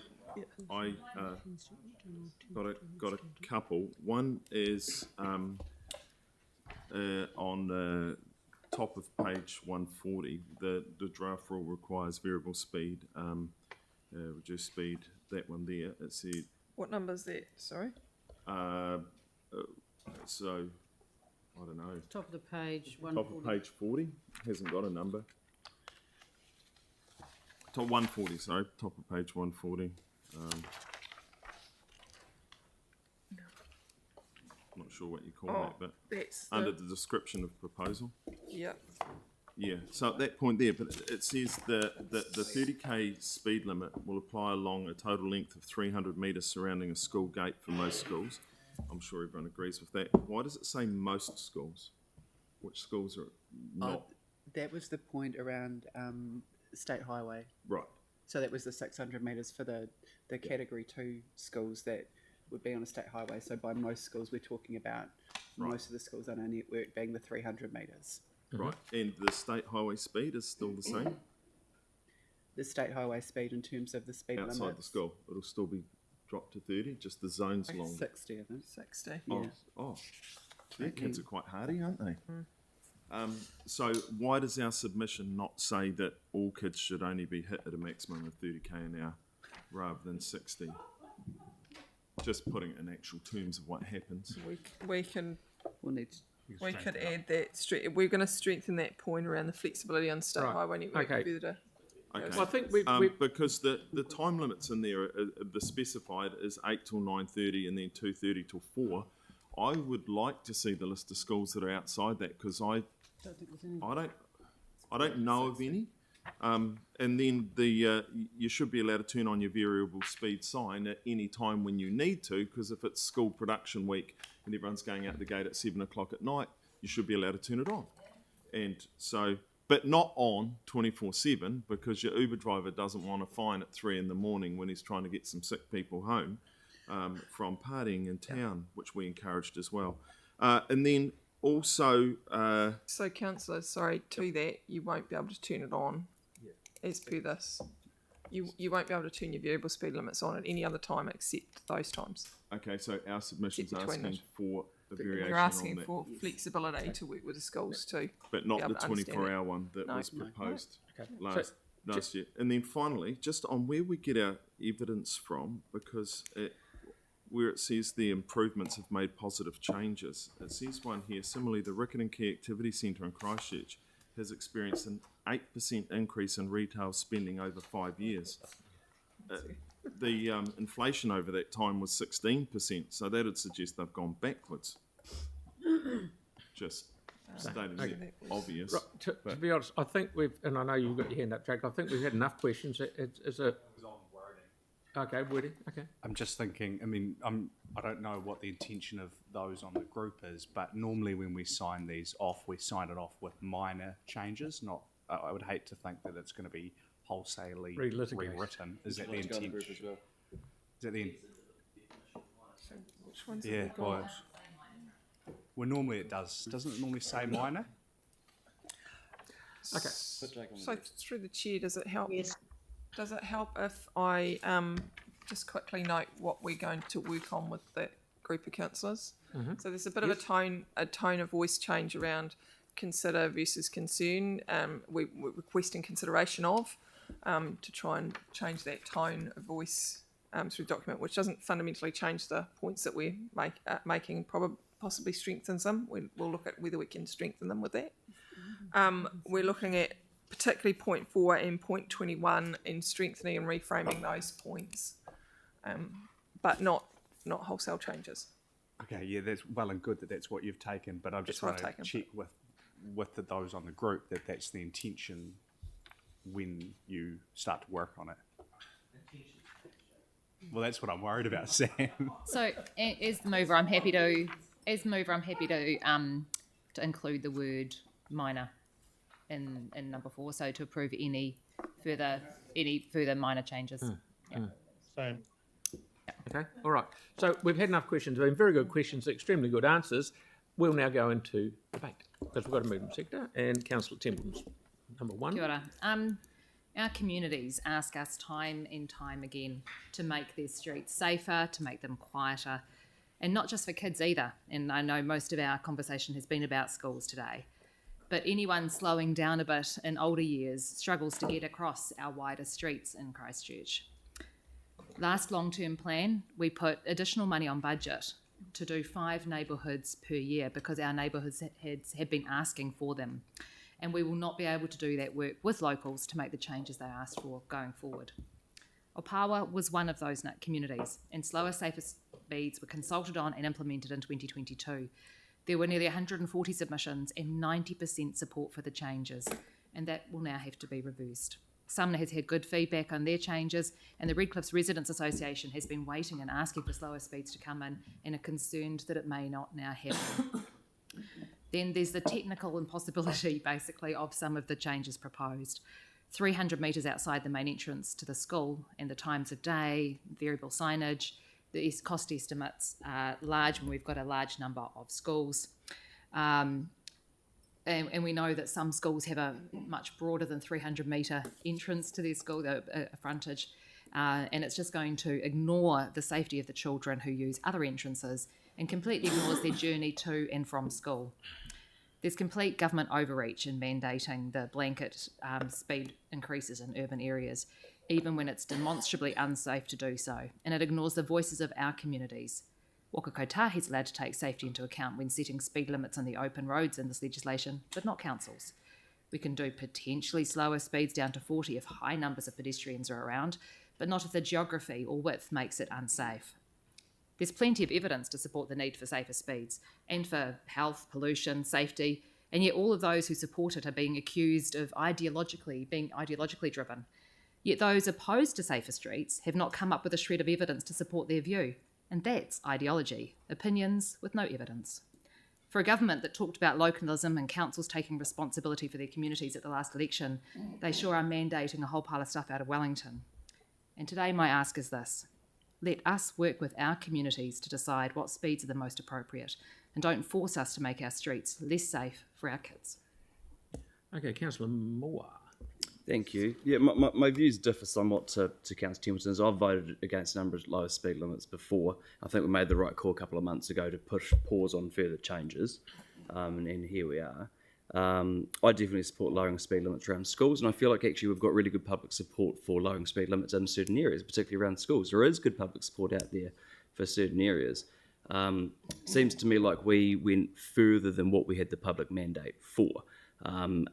got a couple. One is on the top of page 140. The draft rule requires variable speed, reduced speed. That one there. It said. What number is that? Sorry. So I don't know. Top of the page, Top of page 40 hasn't got a number. Top 140, sorry. Top of page 140. Not sure what you call that, but That's under the description of proposal. Yeah. Yeah, so at that point there, but it says the 30k speed limit will apply along a total length of 300 metres surrounding a school gate for most schools. I'm sure everyone agrees with that. Why does it say most schools? Which schools are not? That was the point around State Highway. Right. So that was the 600 metres for the Category 2 schools that would be on a state highway. So by most schools, we're talking about most of the schools on our network being the 300 metres. Right, and the state highway speed is still the same? The state highway speed in terms of the speed limit. Outside the school, it'll still be dropped to 30, just the zone's longer. 60, I think. 60. Yeah. Oh, their kids are quite hardy, aren't they? So why does our submission not say that all kids should only be hit at a maximum of 30k an hour rather than 60? Just putting it in actual terms of what happens. We can. We'll need. We could add that. We're going to strengthen that point around the flexibility on state highway network further. Okay. Well, I think we because the time limits in there, the specified is 8 till 9:30 and then 2:30 till 4. I would like to see the list of schools that are outside that because I don't know of any. And then you should be allowed to turn on your variable speed sign at any time when you need to, because if it's school production week and everyone's going out the gate at 7 o'clock at night, you should be allowed to turn it on. And so, but not on 24/7, because your Uber driver doesn't want to fine at 3 in the morning when he's trying to get some sick people home from partying in town, which we encouraged as well. And then also... So, councillor, sorry, to that, you won't be able to turn it on as per this. You won't be able to turn your variable speed limits on at any other time except those times. Okay, so our submission's Sit between asking for a variation You're asking on that. for flexibility to work with the schools too. But not be the able to understand 24-hour it. one that No. was proposed Okay. last year. And then finally, just on where we get our evidence from, because where it says the improvements have made positive changes, it says one here, similarly, the Riccarton Key Activity Centre in Christchurch has experienced an 8% increase in retail spending over 5 years. The inflation over that time was 16%, so that would suggest they've gone backwards. Just stating Okay. the obvious. Right, to but- be honest, I think we've, and I know you've got your hand up, Jake. I think we've had enough questions. It's a okay, wording. Okay. I'm just thinking, I mean, I don't know what the intention of those on the group is, but normally when we sign these off, we sign it off with minor changes, not, I would hate to think that it's going to be wholesalely Relitigated. rewritten. Is that the Let's go on the intention? group as well. Is that the, So which ones yeah, have we got? well, normally it does. Doesn't it normally say minor? Okay. So through the chair, does it help? Yes. Does it help if I just quickly note what we're going to work on with that group of councillors? So there's a bit of a tone of voice change around consider versus concern. We're requesting consideration of to try and change that tone of voice through the document, which doesn't fundamentally change the points that we're making. Possibly strengthens them. We'll look at whether we can strengthen them with that. We're looking at particularly point 4 and point 21 in strengthening and reframing those points, but not wholesale changes. Okay, yeah, that's well and good that that's what you've taken, but I'm just That's what trying I've to taken. check with those on the group that that's the intention when you start to work on it. Well, that's what I'm worried about, Sam. So as the mover, I'm happy to include the word minor in number 4. So to approve any further minor changes. Yeah. Same. Okay. All right. So we've had enough questions. They've been very good questions, extremely good answers. We'll now go into debate because we've got a movement sector and Councillor Templeton's number 1. Kia ora. Our communities ask us time and time again to make their streets safer, to make them quieter, and not just for kids either. And I know most of our conversation has been about schools today. But anyone slowing down a bit in older years struggles to get across our wider streets in Christchurch. Last long-term plan, we put additional money on budget to do 5 neighbourhoods per year because our neighbourhoods have been asking for them. And we will not be able to do that work with locals to make the changes they asked for going forward. Opawa was one of those communities, and slower, safer speeds were consulted on and implemented in 2022. There were nearly 140 submissions and 90% support for the changes, and that will now have to be reversed. Sumner has had good feedback on their changes, and the Redcliffs Residents Association has been waiting and asking for slower speeds to come in and are concerned that it may not now happen. Then there's the technical impossibility, basically, of some of the changes proposed. 300 metres outside the main entrance to the school and the times of day, variable signage, the cost estimates are large when we've got a large number of schools. And we know that some schools have a much broader than 300 metre entrance to their school, a frontage, and it's just going to ignore the safety of the children who use other entrances and completely ignores their journey to and from school. There's complete government overreach in mandating the blanket speed increases in urban areas, even when it's demonstrably unsafe to do so, and it ignores the voices of our communities. Waka Kotahi is allowed to take safety into account when setting speed limits on the open roads in this legislation, but not councils. We can do potentially slower speeds down to 40 if high numbers of pedestrians are around, but not if the geography or width makes it unsafe. There's plenty of evidence to support the need for safer speeds and for health, pollution, safety, and yet all of those who support it are being accused of being ideologically driven. Yet those opposed to safer streets have not come up with a shred of evidence to support their view. And that's ideology, opinions with no evidence. For a government that talked about localism and councils taking responsibility for their communities at the last election, they sure are mandating a whole pile of stuff out of Wellington. And today my ask is this: let us work with our communities to decide what speeds are the most appropriate, and don't force us to make our streets less safe for our kids. Okay, Councillor Moore. Thank you. Yeah, my views differ somewhat to Councillor Templeton's. I've voted against a number of lower speed limits before. I think we made the right call a couple of months ago to push pause on further changes, and here we are. I definitely support lowering speed limits around schools, and I feel like actually we've got really good public support for lowering speed limits in certain areas, particularly around schools. There is good public support out there for certain areas. Seems to me like we went further than what we had the public mandate for.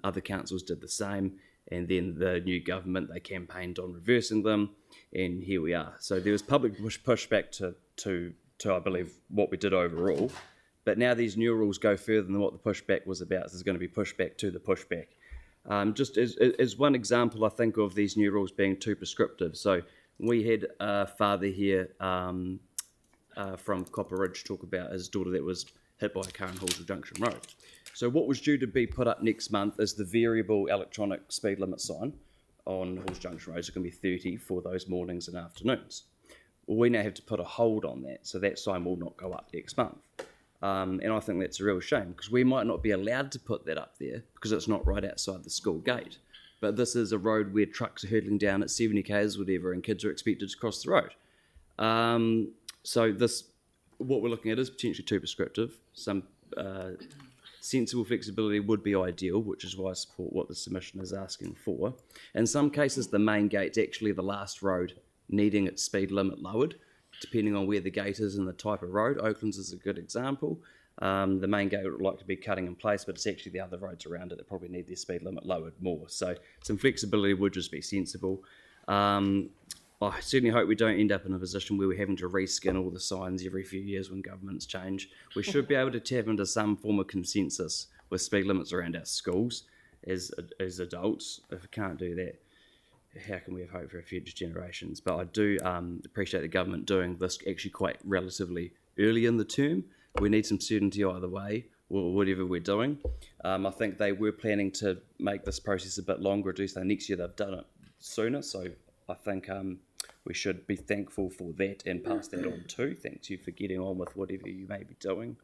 Other councils did the same, and then the new government, they campaigned on reversing them, and here we are. So there was public pushback to I believe, what we did overall, But now these new rules go further than what the pushback was about. So there's going to be pushback to the pushback. Just as one example, I think of these new rules being too prescriptive. So we had a father here from Copper Ridge talk about his daughter that was hit by a car in Hallsville Junction Road. So what was due to be put up next month is the variable electronic speed limit sign on Hallsville Junction Road. So it's going to be 30 for those mornings and afternoons. Well, we now have to put a hold on that, so that sign will not go up next month. And I think that's a real shame, because we might not be allowed to put that up there because it's not right outside the school gate. But this is a road where trucks are hurtling down at 70 k's, whatever, and kids are expected to cross the road. So what we're looking at is potentially too prescriptive. Some sensible flexibility would be ideal, which is why I support what the submission is asking for. In some cases, the main gate's actually the last road needing its speed limit lowered, depending on where the gate is and the type of road. Oakland's is a good example. The main gate would like to be cutting in place, but it's actually the other roads around it that probably need their speed limit lowered more. So some flexibility would just be sensible. I certainly hope we don't end up in a position where we're having to reskin all the signs every few years when governments change. We should be able to tap into some form of consensus with speed limits around our schools as adults. If we can't do that, how can we have hope for our future generations? But I do appreciate the government doing this actually quite relatively early in the term. We need some certainty either way, or whatever we're doing. I think they were planning to make this process a bit longer, do so next year. They've done it sooner, so I think we should be thankful for that and pass that on too. Thanks you for getting on with whatever you may be doing.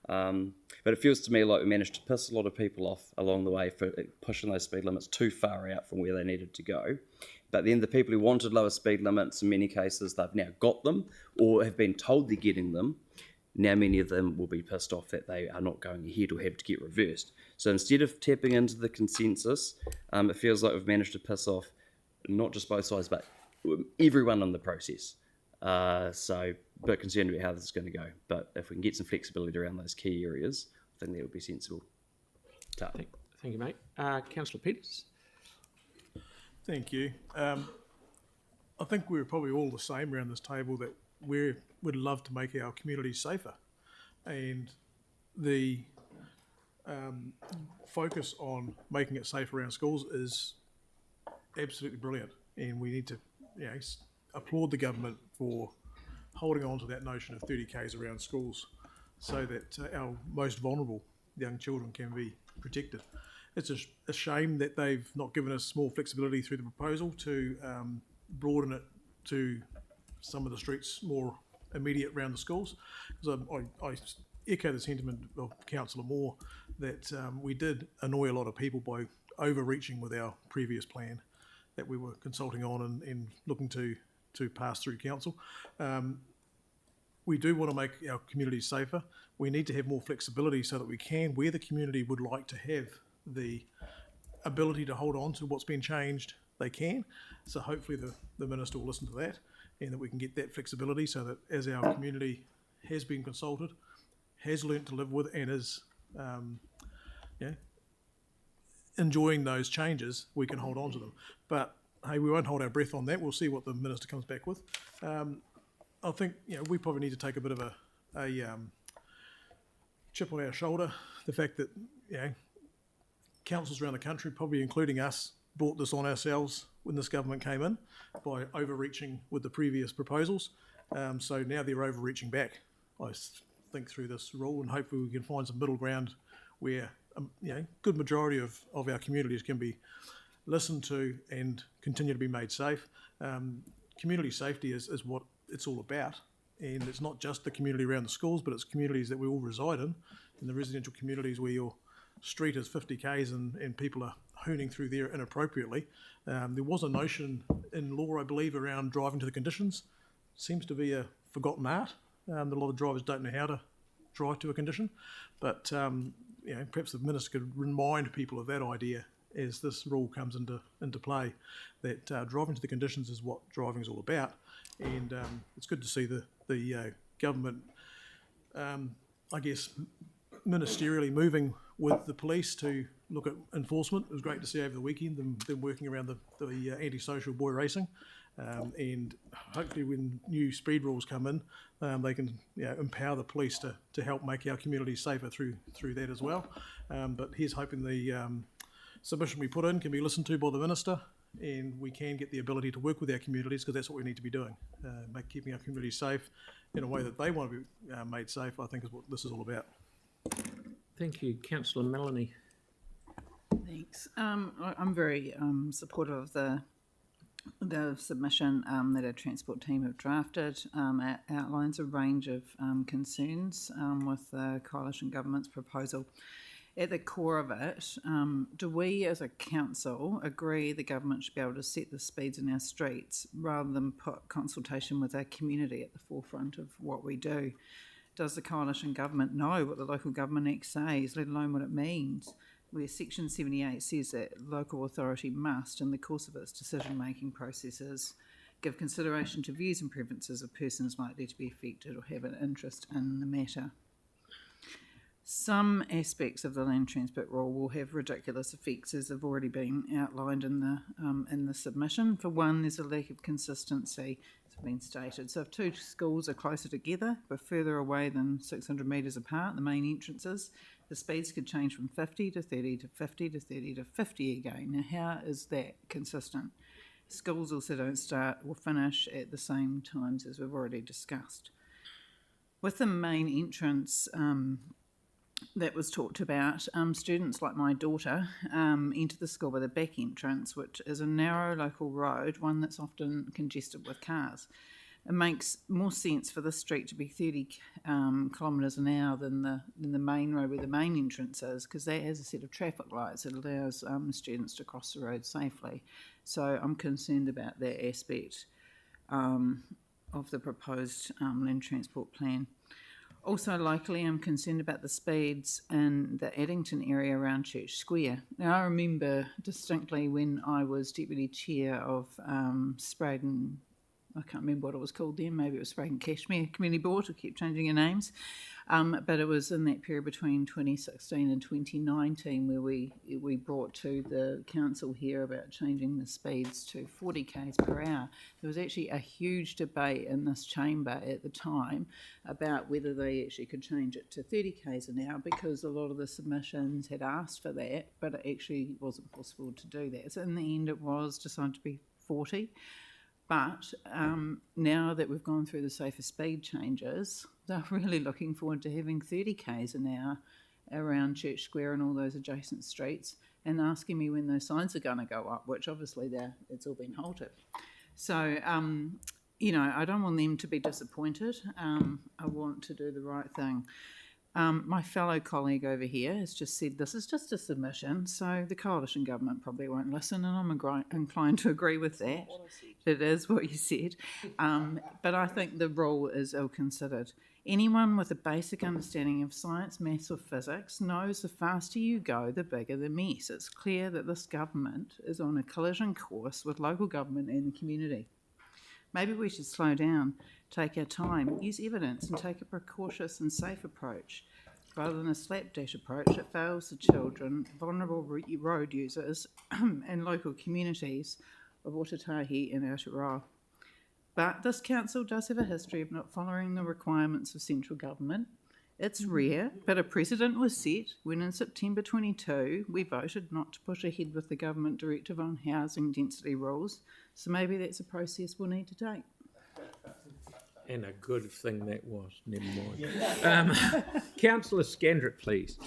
But it feels to me like we managed to piss a lot of people off along the way for pushing those speed limits too far out from where they needed to go. But then the people who wanted lower speed limits, in many cases, they've now got them or have been told they're getting them. Now many of them will be pissed off that they are not going ahead or have to get reversed. So instead of tapping into the consensus, it feels like we've managed to piss off not just both sides, but everyone in the process. So a bit concerned about how this is going to go. But if we can get some flexibility around those key areas, I think that would be sensible. Thank you, mate. Councillor Peters. Thank you. I think we're probably all the same around this table that we would love to make our communities safer. And the focus on making it safe around schools is absolutely brilliant. And we need to applaud the government for holding on to that notion of 30 k's around schools so that our most vulnerable young children can be protected. It's a shame that they've not given us more flexibility through the proposal to broaden it to some of the streets more immediate around the schools. Because I echo the sentiment of Councillor Moore that we did annoy a lot of people by overreaching with our previous plan that we were consulting on and looking to pass through council. We do want to make our communities safer. We need to have more flexibility so that we can, where the community would like to have the ability to hold on to what's been changed, they can. So hopefully the Minister will listen to that and that we can get that flexibility so that as our community has been consulted, has learnt to live with and is enjoying those changes, we can hold on to them. But hey, we won't hold our breath on that. We'll see what the Minister comes back with. I think we probably need to take a bit of a chip on our shoulder. The fact that councils around the country, probably including us, brought this on ourselves when this government came in by overreaching with the previous proposals. So now they're overreaching back, I think, through this rule, and hopefully we can find some middle ground where good majority of our communities can be listened to and continue to be made safe. Community safety is what it's all about, and it's not just the community around the schools, but it's communities that we all reside in the residential communities where your street is 50 k's and people are hooning through there inappropriately. There was a notion in law, I believe, around driving to the conditions. Seems to be a forgotten art. A lot of drivers don't know how to drive to a condition, but perhaps the Minister could remind people of that idea as this rule comes into play, that driving to the conditions is what driving is all about. And it's good to see the government, I guess, ministerially moving with the police to look at enforcement. It was great to see over the weekend them working around the antisocial boy racing. And hopefully when new speed rules come in, they can empower the police to help make our community safer through that as well. But here's hoping the submission we put in can be listened to by the Minister, and we can get the ability to work with our communities, because that's what we need to be doing. Keeping our communities safe in a way that they want to be made safe, I think, is what this is all about. Thank you. Councillor Melanie. Thanks. I'm very supportive of the submission that our transport team have drafted. It outlines a range of concerns with the coalition government's proposal. At the core of it, do we as a council agree the government should be able to set the speeds in our streets rather than put consultation with our community at the forefront of what we do? Does the coalition government know what the Local Government Act says, let alone what it means? Where Section 78 says that local authority must, in the course of its decision-making processes, give consideration to views and preferences of persons likely to be affected or have an interest in the matter. Some aspects of the land transport rule will have ridiculous effects, as have already been outlined in the submission. For one, there's a lack of consistency, as been stated. So if two schools are closer together but further away than 600 metres apart, the main entrances, the speeds could change from 50 to 30 to 50 to 30 to 50 again. Now, how is that consistent? Schools also don't start or finish at the same times, as we've already discussed. With the main entrance that was talked about, students like my daughter enter the school by the back entrance, which is a narrow local road, one that's often congested with cars. It makes more sense for the street to be 30 kilometres an hour than the main road where the main entrance is, because that has a set of traffic lights that allows students to cross the road safely. So I'm concerned about that aspect of the proposed land transport plan. Also locally, I'm concerned about the speeds in the Addington area around Church Square. Now, I remember distinctly when I was Deputy Chair of Spraden, I can't remember what it was called then, maybe it was Spraden Cashmere Community Board, I keep changing their names, but it was in that period between 2016 and 2019 where we brought to the council here about changing the speeds to 40 k's per hour. There was actually a huge debate in this chamber at the time about whether they actually could change it to 30 k's an hour, because a lot of the submissions had asked for that, but it actually wasn't possible to do that. So in the end it was decided to be 40. But now that we've gone through the safer speed changes, they're really looking forward to having 30 k's an hour around Church Square and all those adjacent streets, and asking me when those signs are going to go up, which obviously it's all been halted. So, I don't want them to be disappointed. I want to do the right thing. My fellow colleague over here has just said this is just a submission, so the coalition government probably won't listen, and I'm inclined to agree with that. It is what you said. But I think the rule is ill-considered. Anyone with a basic understanding of science, maths or physics knows the faster you go, the bigger the mess. It's clear that this government is on a collision course with local government and the community. Maybe we should slow down, take our time, use evidence and take a precautious and safe approach rather than a slapdash approach that fails the children, vulnerable road users and local communities of Otatahi and Aotearoa. But this council does have a history of not following the requirements of central government. It's rare, but a precedent was set when in September 22 we voted not to push ahead with the government directive on housing density rules, so maybe that's a process we'll need to take. And a good thing that was, never mind. Councillor Scandrick, please.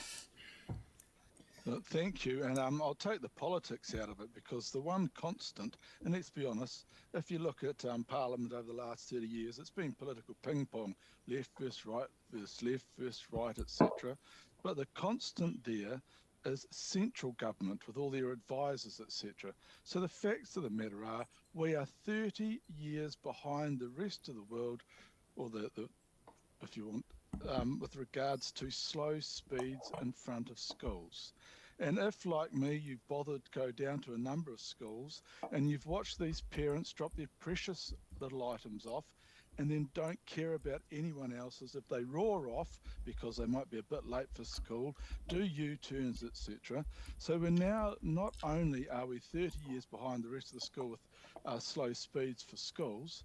Thank you, and I'll take the politics out of it, because the one constant, and let's be honest, if you look at Parliament over the last 30 years, it's been political ping-pong, left versus left versus right, etc. But the constant there is central government with all their advisors, etc. So the facts of the matter are we are 30 years behind the rest of the world, or if you want, with regards to slow speeds in front of schools. And if, like me, you've bothered to go down to a number of schools and you've watched these parents drop their precious little items off and then don't care about anyone else's, if they roar off because they might be a bit late for school, do U-turns, etc. So we're now, not only are we 30 years behind the rest of the school with slow speeds for schools,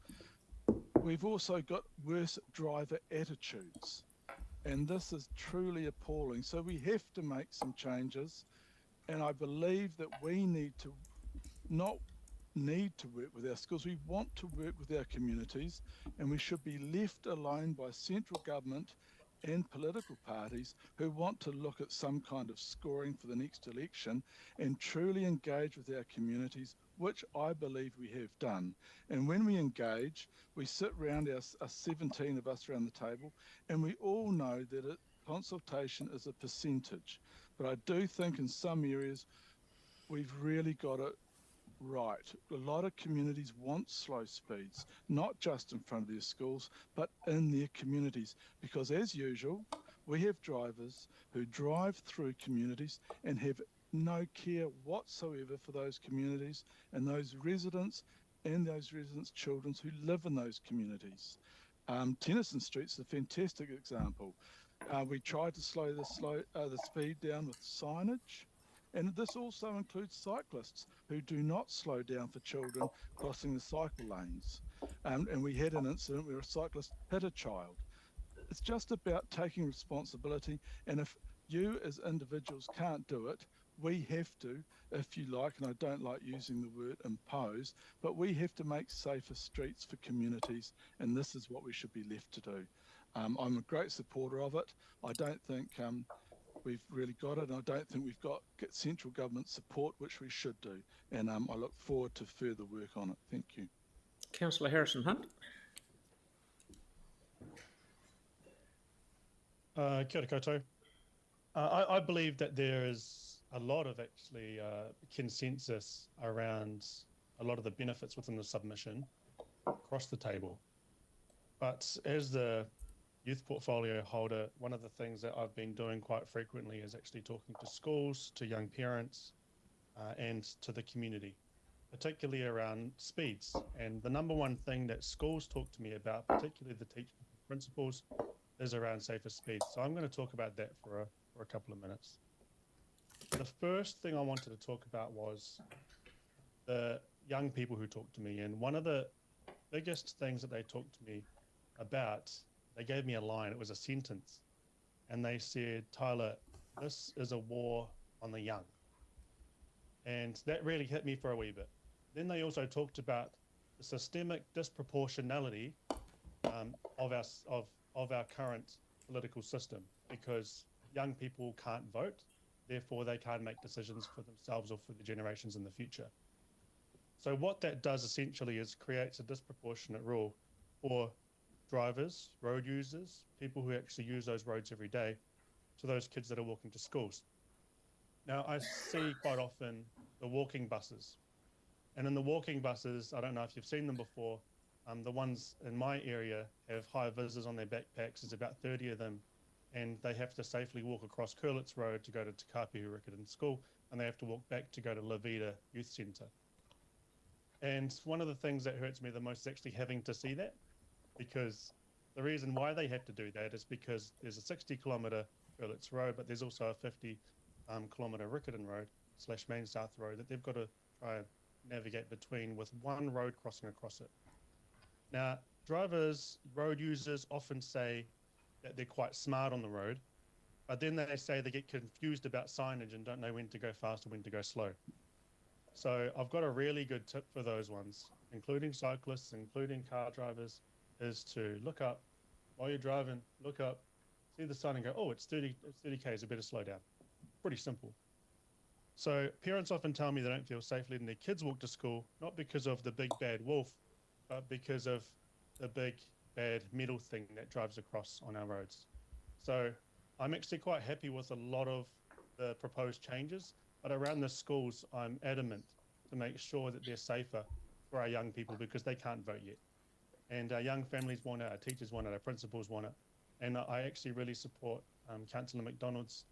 we've also got worse driver attitudes. And this is truly appalling. So we have to make some changes. And I believe that we need to not need to work with our schools. We want to work with our communities, and we should be left alone by central government and political parties who want to look at some kind of scoring for the next election and truly engage with our communities, which I believe we have done. And when we engage, we sit around, our 17 of us around the table, and we all know that consultation is a percentage. But I do think in some areas, we've really got it right. A lot of communities want slow speeds, not just in front of their schools, but in their communities. Because as usual, we have drivers who drive through communities and have no care whatsoever for those communities and those residents children who live in those communities. Tennyson Street's a fantastic example. We tried to slow the speed down with signage. And this also includes cyclists who do not slow down for children crossing the cycle lanes. And we had an incident where a cyclist hit a child. It's just about taking responsibility. And if you as individuals can't do it, we have to, if you like, and I don't like using the word impose, but we have to make safer streets for communities. And this is what we should be left to do. I'm a great supporter of it. I don't think we've really got it, and I don't think we've got central government support, which we should do. And I look forward to further work on it. Thank you. Councillor Harrison Hunt. Kia ora koutou. I believe that there is a lot of actually consensus around a lot of the benefits within the submission across the table. But as the youth portfolio holder, one of the things that I've been doing quite frequently is actually talking to schools, to young parents, and to the community, particularly around speeds. And the number one thing that schools talk to me about, particularly the teachers and principals, is around safer speeds. So I'm going to talk about that for a couple of minutes. The first thing I wanted to talk about was the young people who talk to me. And one of the biggest things that they talked to me about, they gave me a line, it was a sentence, and they said, Tyler, this is a war on the young. And that really hit me for a wee bit. Then they also talked about the systemic disproportionality of our current political system, because young people can't vote, therefore they can't make decisions for themselves or for the generations in the future. So what that does essentially is creates a disproportionate rule for drivers, road users, people who actually use those roads every day, to those kids that are walking to schools. Now, I see quite often the walking buses. And in the walking buses, I don't know if you've seen them before, the ones in my area have high visors on their backpacks. There's about 30 of them, and they have to safely walk across Curlitz Road to go to Te Kapi Riccarton School, and they have to walk back to go to La Vida Youth Centre. And one of the things that hurts me the most is actually having to see that, because the reason why they have to do that is because there's a 60-kilometre Curlitz Road, but there's also a 50-kilometre Riccarton Road / Main South Road that they've got to try and navigate between with one road crossing across it. Now, drivers, road users often say that they're quite smart on the road, but then they say they get confused about signage and don't know when to go fast or when to go slow. So I've got a really good tip for those ones, including cyclists, including car drivers, is to look up while you're driving, look up, see the sign and go, oh, it's 30 Ks, I better slow down. Pretty simple. So parents often tell me they don't feel safe letting their kids walk to school, not because of the big bad wolf, but because of the big bad metal thing that drives across on our roads. So I'm actually quite happy with a lot of the proposed changes, but around the schools, I'm adamant to make sure that they're safer for our young people because they can't vote yet. And our young families want it, our teachers want it, our principals want it. And I actually really support Councillor McDonald's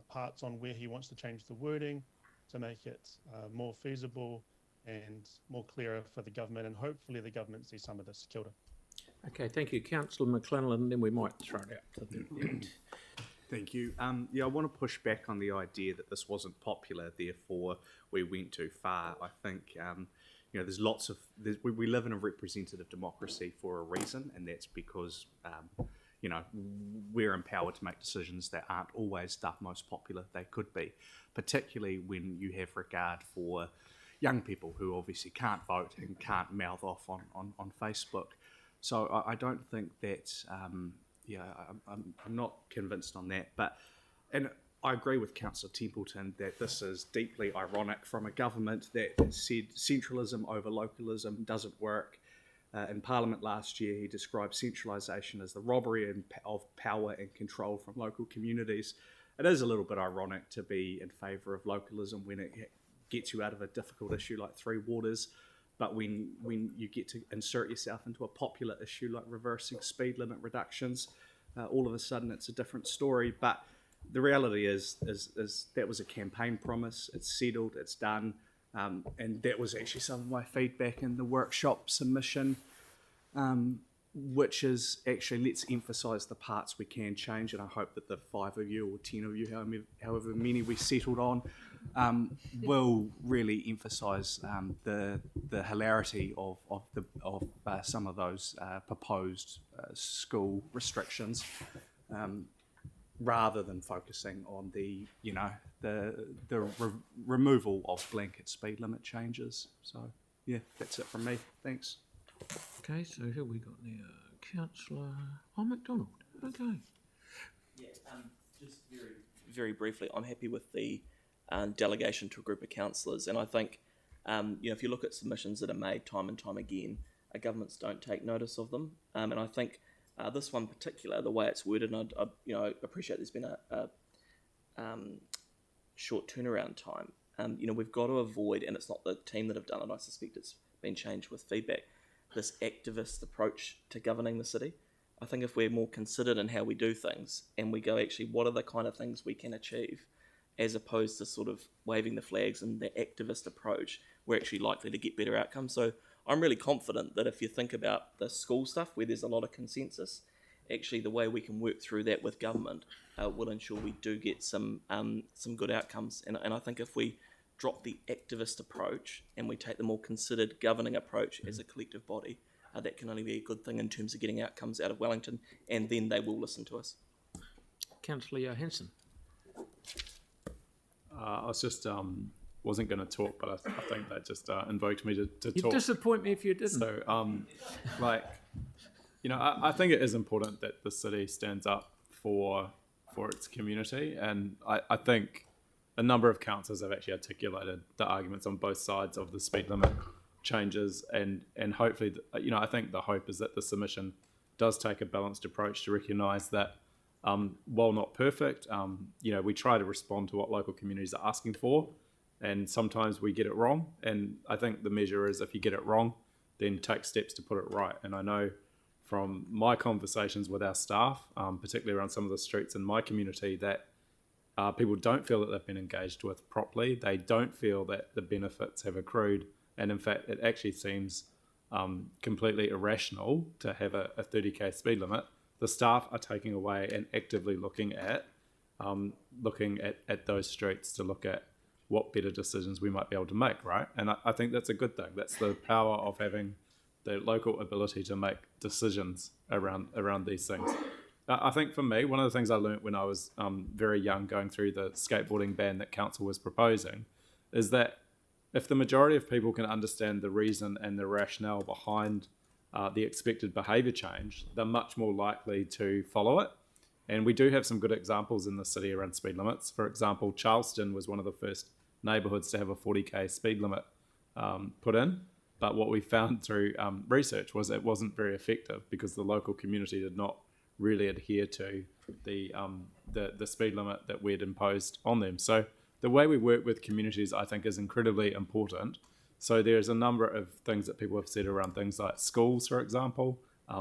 parts on where he wants to change the wording to make it more feasible and more clearer for the government, and hopefully the government sees some of this. Kia ora. Okay, thank you, Councillor McClellan, then we might throw it out to the end. Thank you. Yeah, I want to push back on the idea that this wasn't popular, therefore we went too far. I think, there's lots of, we live in a representative democracy for a reason, and that's because, we're empowered to make decisions that aren't always the most popular they could be, particularly when you have regard for young people who obviously can't vote and can't mouth off on Facebook. So I don't think that, I'm not convinced on that. And I agree with Councillor Templeton that this is deeply ironic from a government that said centralism over localism doesn't work. In Parliament last year, he described centralisation as the robbery of power and control from local communities. It is a little bit ironic to be in favour of localism when it gets you out of a difficult issue like Three Waters, but when you get to insert yourself into a popular issue like reversing speed limit reductions, all of a sudden it's a different story. But the reality is that was a campaign promise. It's settled, it's done. And that was actually some of my feedback in the workshop submission, which is actually let's emphasise the parts we can change, and I hope that the 5 of you or 10 of you, however many we settled on, will really emphasise the hilarity of some of those proposed school restrictions, rather than focusing on the removal of blanket speed limit changes. So yeah, that's it from me. Thanks. Okay, so who we got now? Councillor MacDonald. Okay. Yeah, just very briefly, I'm happy with the delegation to a group of councillors, and I think if you look at submissions that are made time and time again, governments don't take notice of them, and I think this one in particular, the way it's worded, and I appreciate there's been a short turnaround time. We've got to avoid, and it's not the team that have done it, I suspect it's been changed with feedback, this activist approach to governing the city. I think if we're more considered in how we do things, and we go, actually, what are the kind of things we can achieve, as opposed to sort of waving the flags and the activist approach, we're actually likely to get better outcomes. So I'm really confident that if you think about the school stuff where there's a lot of consensus, actually the way we can work through that with government will ensure we do get some good outcomes. And I think if we drop the activist approach and we take the more considered governing approach as a collective body, that can only be a good thing in terms of getting outcomes out of Wellington, and then they will listen to us. Councillor Johansson. I was just wasn't going to talk, but I think that just invoked me to talk. You'd disappoint me if you didn't. So, I think it is important that the city stands up for its community, and I think a number of councillors have actually articulated the arguments on both sides of the speed limit changes, and hopefully, I think the hope is that the submission does take a balanced approach to recognise that while not perfect, we try to respond to what local communities are asking for, and sometimes we get it wrong. And I think the measure is if you get it wrong, then take steps to put it right. And I know from my conversations with our staff, particularly around some of the streets in my community, that people don't feel that they've been engaged with properly. They don't feel that the benefits have accrued. And in fact, it actually seems completely irrational to have a 30k speed limit. The staff are taking away and actively looking at those streets to look at what better decisions we might be able to make, right? And I think that's a good thing. That's the power of having the local ability to make decisions around these things. I think for me, one of the things I learned when I was very young, going through the skateboarding ban that council was proposing, is that if the majority of people can understand the reason and the rationale behind the expected behaviour change, they're much more likely to follow it. And we do have some good examples in the city around speed limits. For example, Charleston was one of the first neighbourhoods to have a 40k speed limit put in. But what we found through research was it wasn't very effective because the local community did not really adhere to the speed limit that we'd imposed on them. So the way we work with communities, I think, is incredibly important. So there's a number of things that people have said around things like schools, for example,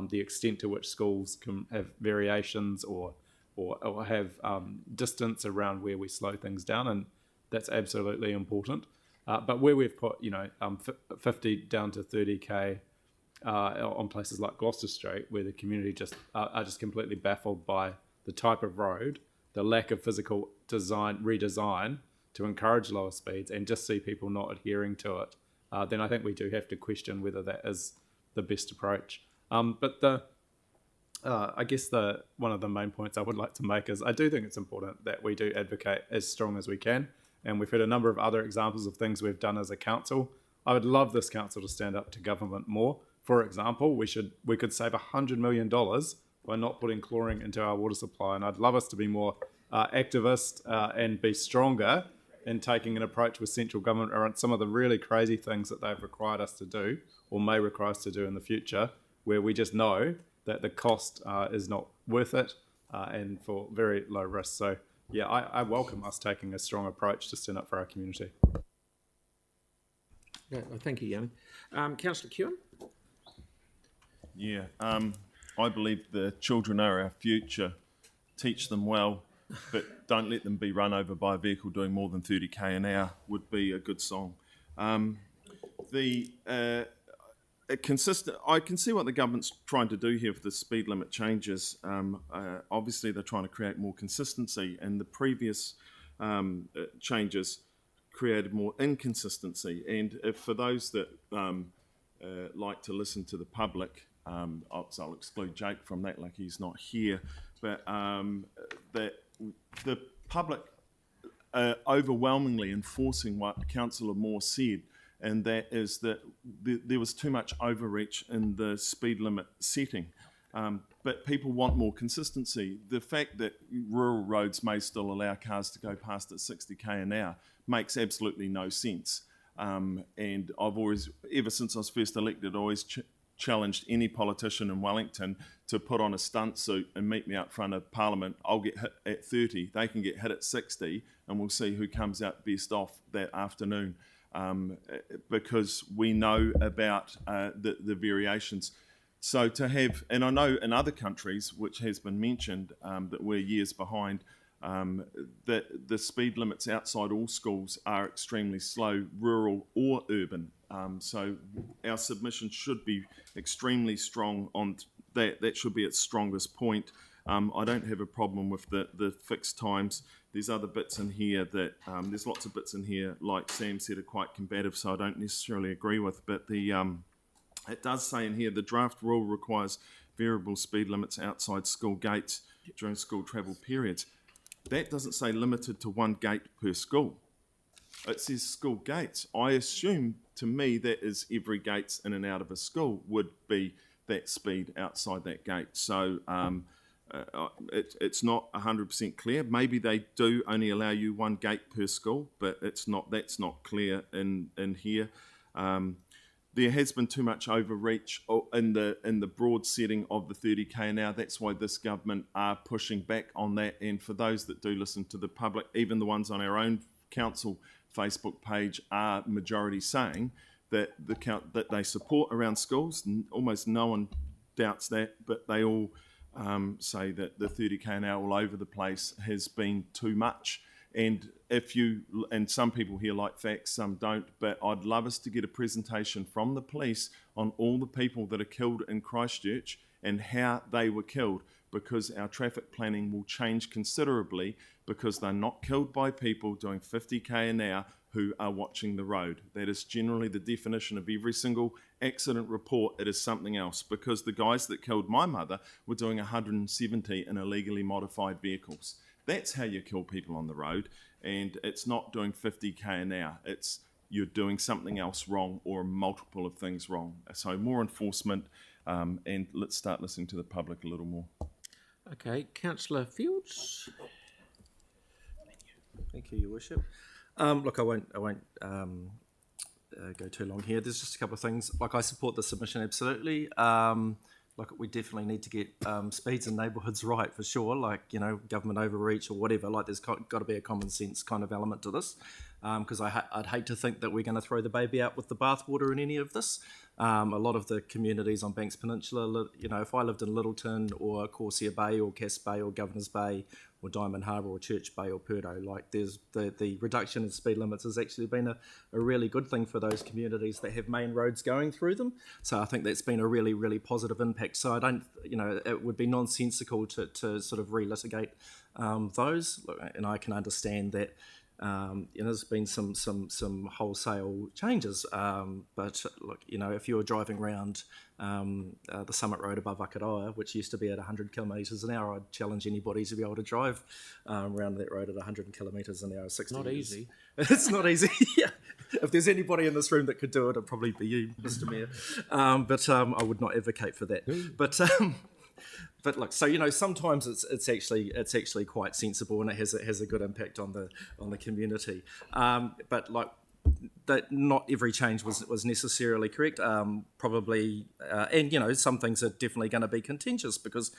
the extent to which schools can have variations or have distance around where we slow things down, and that's absolutely important. But where we've put 50 down to 30k on places like Gloucester Street, where the community are just completely baffled by the type of road the lack of physical redesign to encourage lower speeds and just see people not adhering to it, then I think we do have to question whether that is the best approach. But I guess one of the main points I would like to make is I do think it's important that we do advocate as strong as we can. And we've had a number of other examples of things we've done as a council. I would love this council to stand up to government more. For example, we could save $100 million by not putting chlorine into our water supply. And I'd love us to be more activist and be stronger in taking an approach with central government around some of the really crazy things that they've required us to do or may require us to do in the future, where we just know that the cost is not worth it and for very low risk. So yeah, I welcome us taking a strong approach to stand up for our community. Yeah, well, thank you, Yanni. Councillor Kewen? Yeah, I believe the children are our future. Teach them well, but don't let them be run over by a vehicle doing more than 30k an hour would be a good song. I can see what the government's trying to do here with the speed limit changes. Obviously, they're trying to create more consistency, and the previous changes created more inconsistency. And if, for those that like to listen to the public, so I'll exclude Jake from that, like he's not here, but that the public overwhelmingly enforcing what Councillor Moore said, and that is that there was too much overreach in the speed limit setting. But people want more consistency. The fact that rural roads may still allow cars to go past at 60k an hour makes absolutely no sense. And I've always, ever since I was first elected, always challenged any politician in Wellington to put on a stunt suit and meet me out front of Parliament. I'll get hit at 30, they can get hit at 60, and we'll see who comes out best off that afternoon. Because we know about the variations. So to have, and I know in other countries, which has been mentioned, that we're years behind, that the speed limits outside all schools are extremely slow, rural or urban. So our submission should be extremely strong on that. That should be its strongest point. I don't have a problem with the fixed times. There's other bits in here that, there's lots of bits in here, like Sam said, are quite combative, so I don't necessarily agree with. But it does say in here, the draft rule requires variable speed limits outside school gates during school travel periods. That doesn't say limited to one gate per school. It says school gates. I assume, to me, that is every gates in and out of a school would be that speed outside that gate. So it's not 100% clear. Maybe they do only allow you one gate per school, but it's not. That's not clear in here. There has been too much overreach in the broad setting of the 30k an hour. That's why this government are pushing back on that. And for those that do listen to the public, even the ones on our own council Facebook page are majority saying that that they support around schools. Almost no one doubts that, but they all say that the 30k an hour all over the place has been too much. And some people here like facts, some don't, but I'd love us to get a presentation from the police on all the people that are killed in Christchurch and how they were killed, because our traffic planning will change considerably, because they're not killed by people doing 50k an hour who are watching the road. That is generally the definition of every single accident report. It is something else, because the guys that killed my mother were doing 170 in illegally modified vehicles. That's how you kill people on the road, and it's not doing 50k an hour. It's you're doing something else wrong or a multiple of things wrong. So more enforcement, and let's start listening to the public a little more. Okay, Councillor Fields. Thank you, Your Worship. Look, I won't go too long here. There's just a couple of things. Like, I support the submission absolutely. Like, we definitely need to get speeds in neighbourhoods right, for sure. Like, government overreach or whatever. Like, there's got to be a common sense kind of element to this. because I'd hate to think that we're going to throw the baby out with the bathwater in any of this. A lot of the communities on Banks Peninsula, if I lived in Littleton or Corsair Bay or Cass Bay or Governor's Bay or Diamond Harbour or Church Bay or Purdo, there's the reduction in speed limits has actually been a really good thing for those communities that have main roads going through them. So I think that's been a really, really positive impact. So I don't, it would be nonsensical to sort of relitigate those, and I can understand that. There's been some wholesale changes, but look, if you're driving around the Summit Road above Akaroa, which used to be at 100 kilometres an hour, I'd challenge anybody to be able to drive around that road at 100 kilometres an hour. 60 Not metres. easy. It's not easy. Yeah. If there's anybody in this room that could do it, it'd probably be you, Mr. Mayor. But I would not advocate for that. But look, so sometimes it's actually quite sensible, and it has a good impact on the community. But like that, not every change was necessarily correct. Probably, and some things are definitely going to be contentious because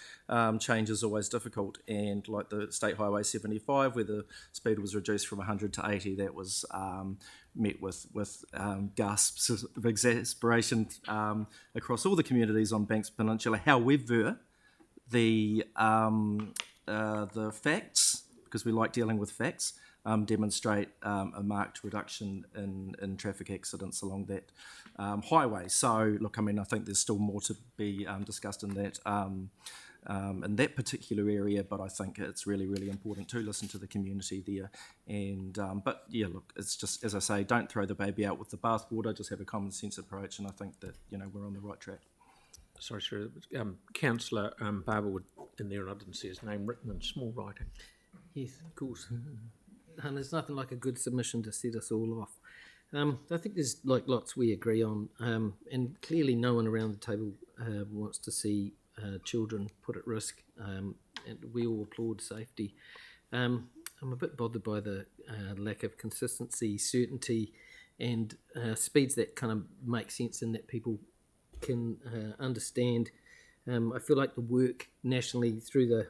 change is always difficult. And like the State Highway 75, where the speed was reduced from 100 to 80, that was met with gasps of exasperation across all the communities on Banks Peninsula. However, the facts, because we like dealing with facts, demonstrate a marked reduction in traffic accidents along that highway. So, look, I think there's still more to be discussed in that particular area, but I think it's really, really important to listen to the community there. And but yeah, look, it's just, as I say, don't throw the baby out with the bathwater. Just have a common sense approach, and I think that we're on the right track. Sorry, sir. Councillor Barber in there, and I didn't see his name written in small writing. Yes, of course. And there's nothing like a good submission to set us all off. I think there's lots we agree on, and clearly no one around the table wants to see children put at risk, and we all applaud safety. I'm a bit bothered by the lack of consistency, certainty, and speeds that kind of make sense and that people can understand. I feel like the work nationally through the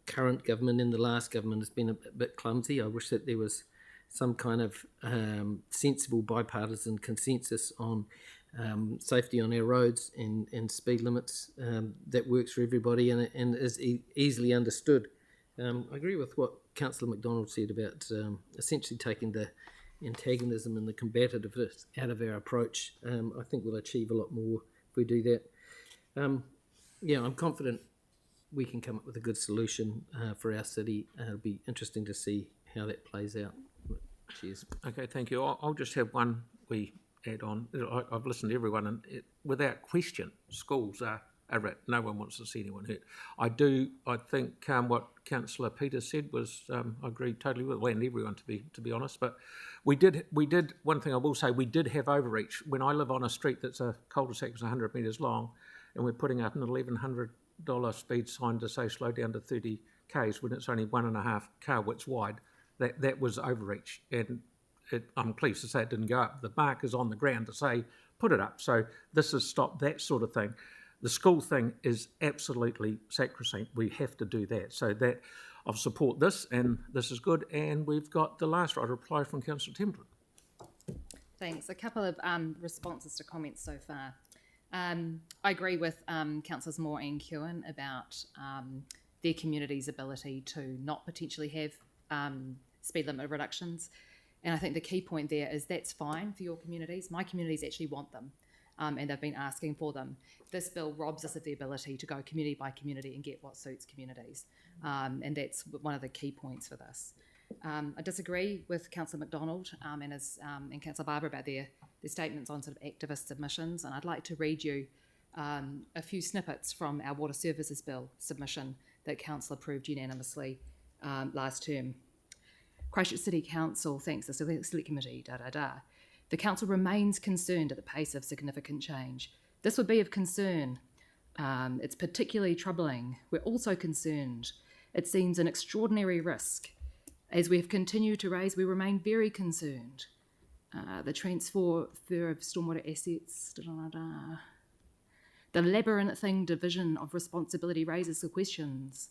current government and the last government has been a bit clumsy. I wish that there was some kind of sensible bipartisan consensus on safety on our roads and speed limits that works for everybody and is easily understood. I agree with what Councillor McDonald said about essentially taking the antagonism and the combativeness out of our approach. I think we'll achieve a lot more if we do that. I'm confident we can come up with a good solution for our city. It'll be interesting to see how that plays out. Cheers. Okay, thank you. I'll just have one wee add on. I've listened to everyone, and without question, schools are at. No one wants to see anyone hurt. I think what Councillor Peters said was I agree totally with, and everyone to be honest. But we did one thing I will say, we did have overreach. When I live on a street that's a cul-de-sac that's 100 metres long, and we're putting up an $1,100 speed sign to say slow down to 30 k's when it's only 1.5 car widths wide, that was overreach. And I'm pleased to say it didn't go up. The mark is on the ground to say put it up. So this has stopped that sort of thing. The school thing is absolutely sacrosanct. We have to do that. So that I'll support this, and this is good. And we've got the last right reply from Councillor Templeton. Thanks. A couple of responses to comments so far. I agree with Councillors Moore and Kewen about their community's ability to not potentially have speed limit reductions. And I think the key point there is that's fine for your communities. My communities actually want them, and they've been asking for them. This bill robs us of the ability to go community by community and get what suits communities. And that's one of the key points for this. I disagree with Councillor McDonald and Councillor Barber about their statements on sort of activist submissions, and I'd like to read you a few snippets from our Water Services Bill submission that Council approved unanimously last term. Christchurch City Council thanks the Select Committee, The Council remains concerned at the pace of significant change. This would be of concern. It's particularly troubling. We're also concerned. It seems an extraordinary risk. As we have continued to raise, we remain very concerned. The transfer of stormwater assets, The labyrinthine division of responsibility raises the questions.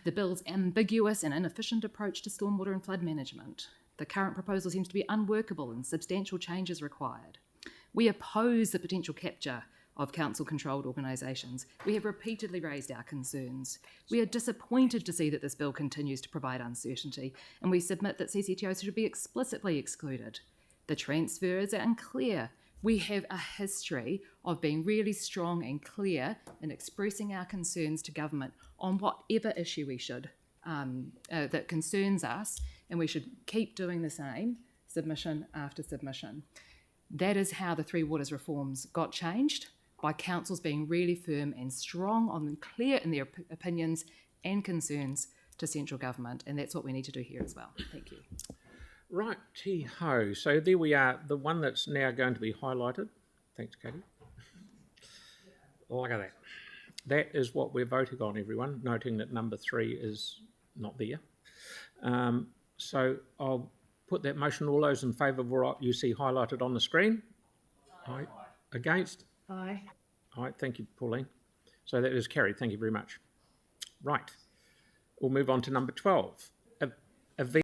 The bill's ambiguous and inefficient approach to stormwater and flood management. The current proposal seems to be unworkable and substantial changes required. We oppose the potential capture of council-controlled organisations. We have repeatedly raised our concerns. We are disappointed to see that this bill continues to provide uncertainty, and we submit that CCTOs should be explicitly excluded. The transfers are unclear. We have a history of being really strong and clear in expressing our concerns to government on whatever issue we should that concerns us, and we should keep doing the same, submission after submission. That is how the Three Waters reforms got changed, by councils being really firm and strong and clear in their opinions and concerns to central government, and that's what we need to do here as well. Thank you. Righty-ho. So there we are, the one that's now going to be highlighted. Thanks, Katie. Look at that. That is what we're voting on, everyone, noting that number 3 is not there. So I'll put that motion. All those in favour of what you see highlighted on the screen? Aye. Against? Aye. All right, thank you, Pauline. So that is carried. Thank you very much. Right. We'll move on to number 12.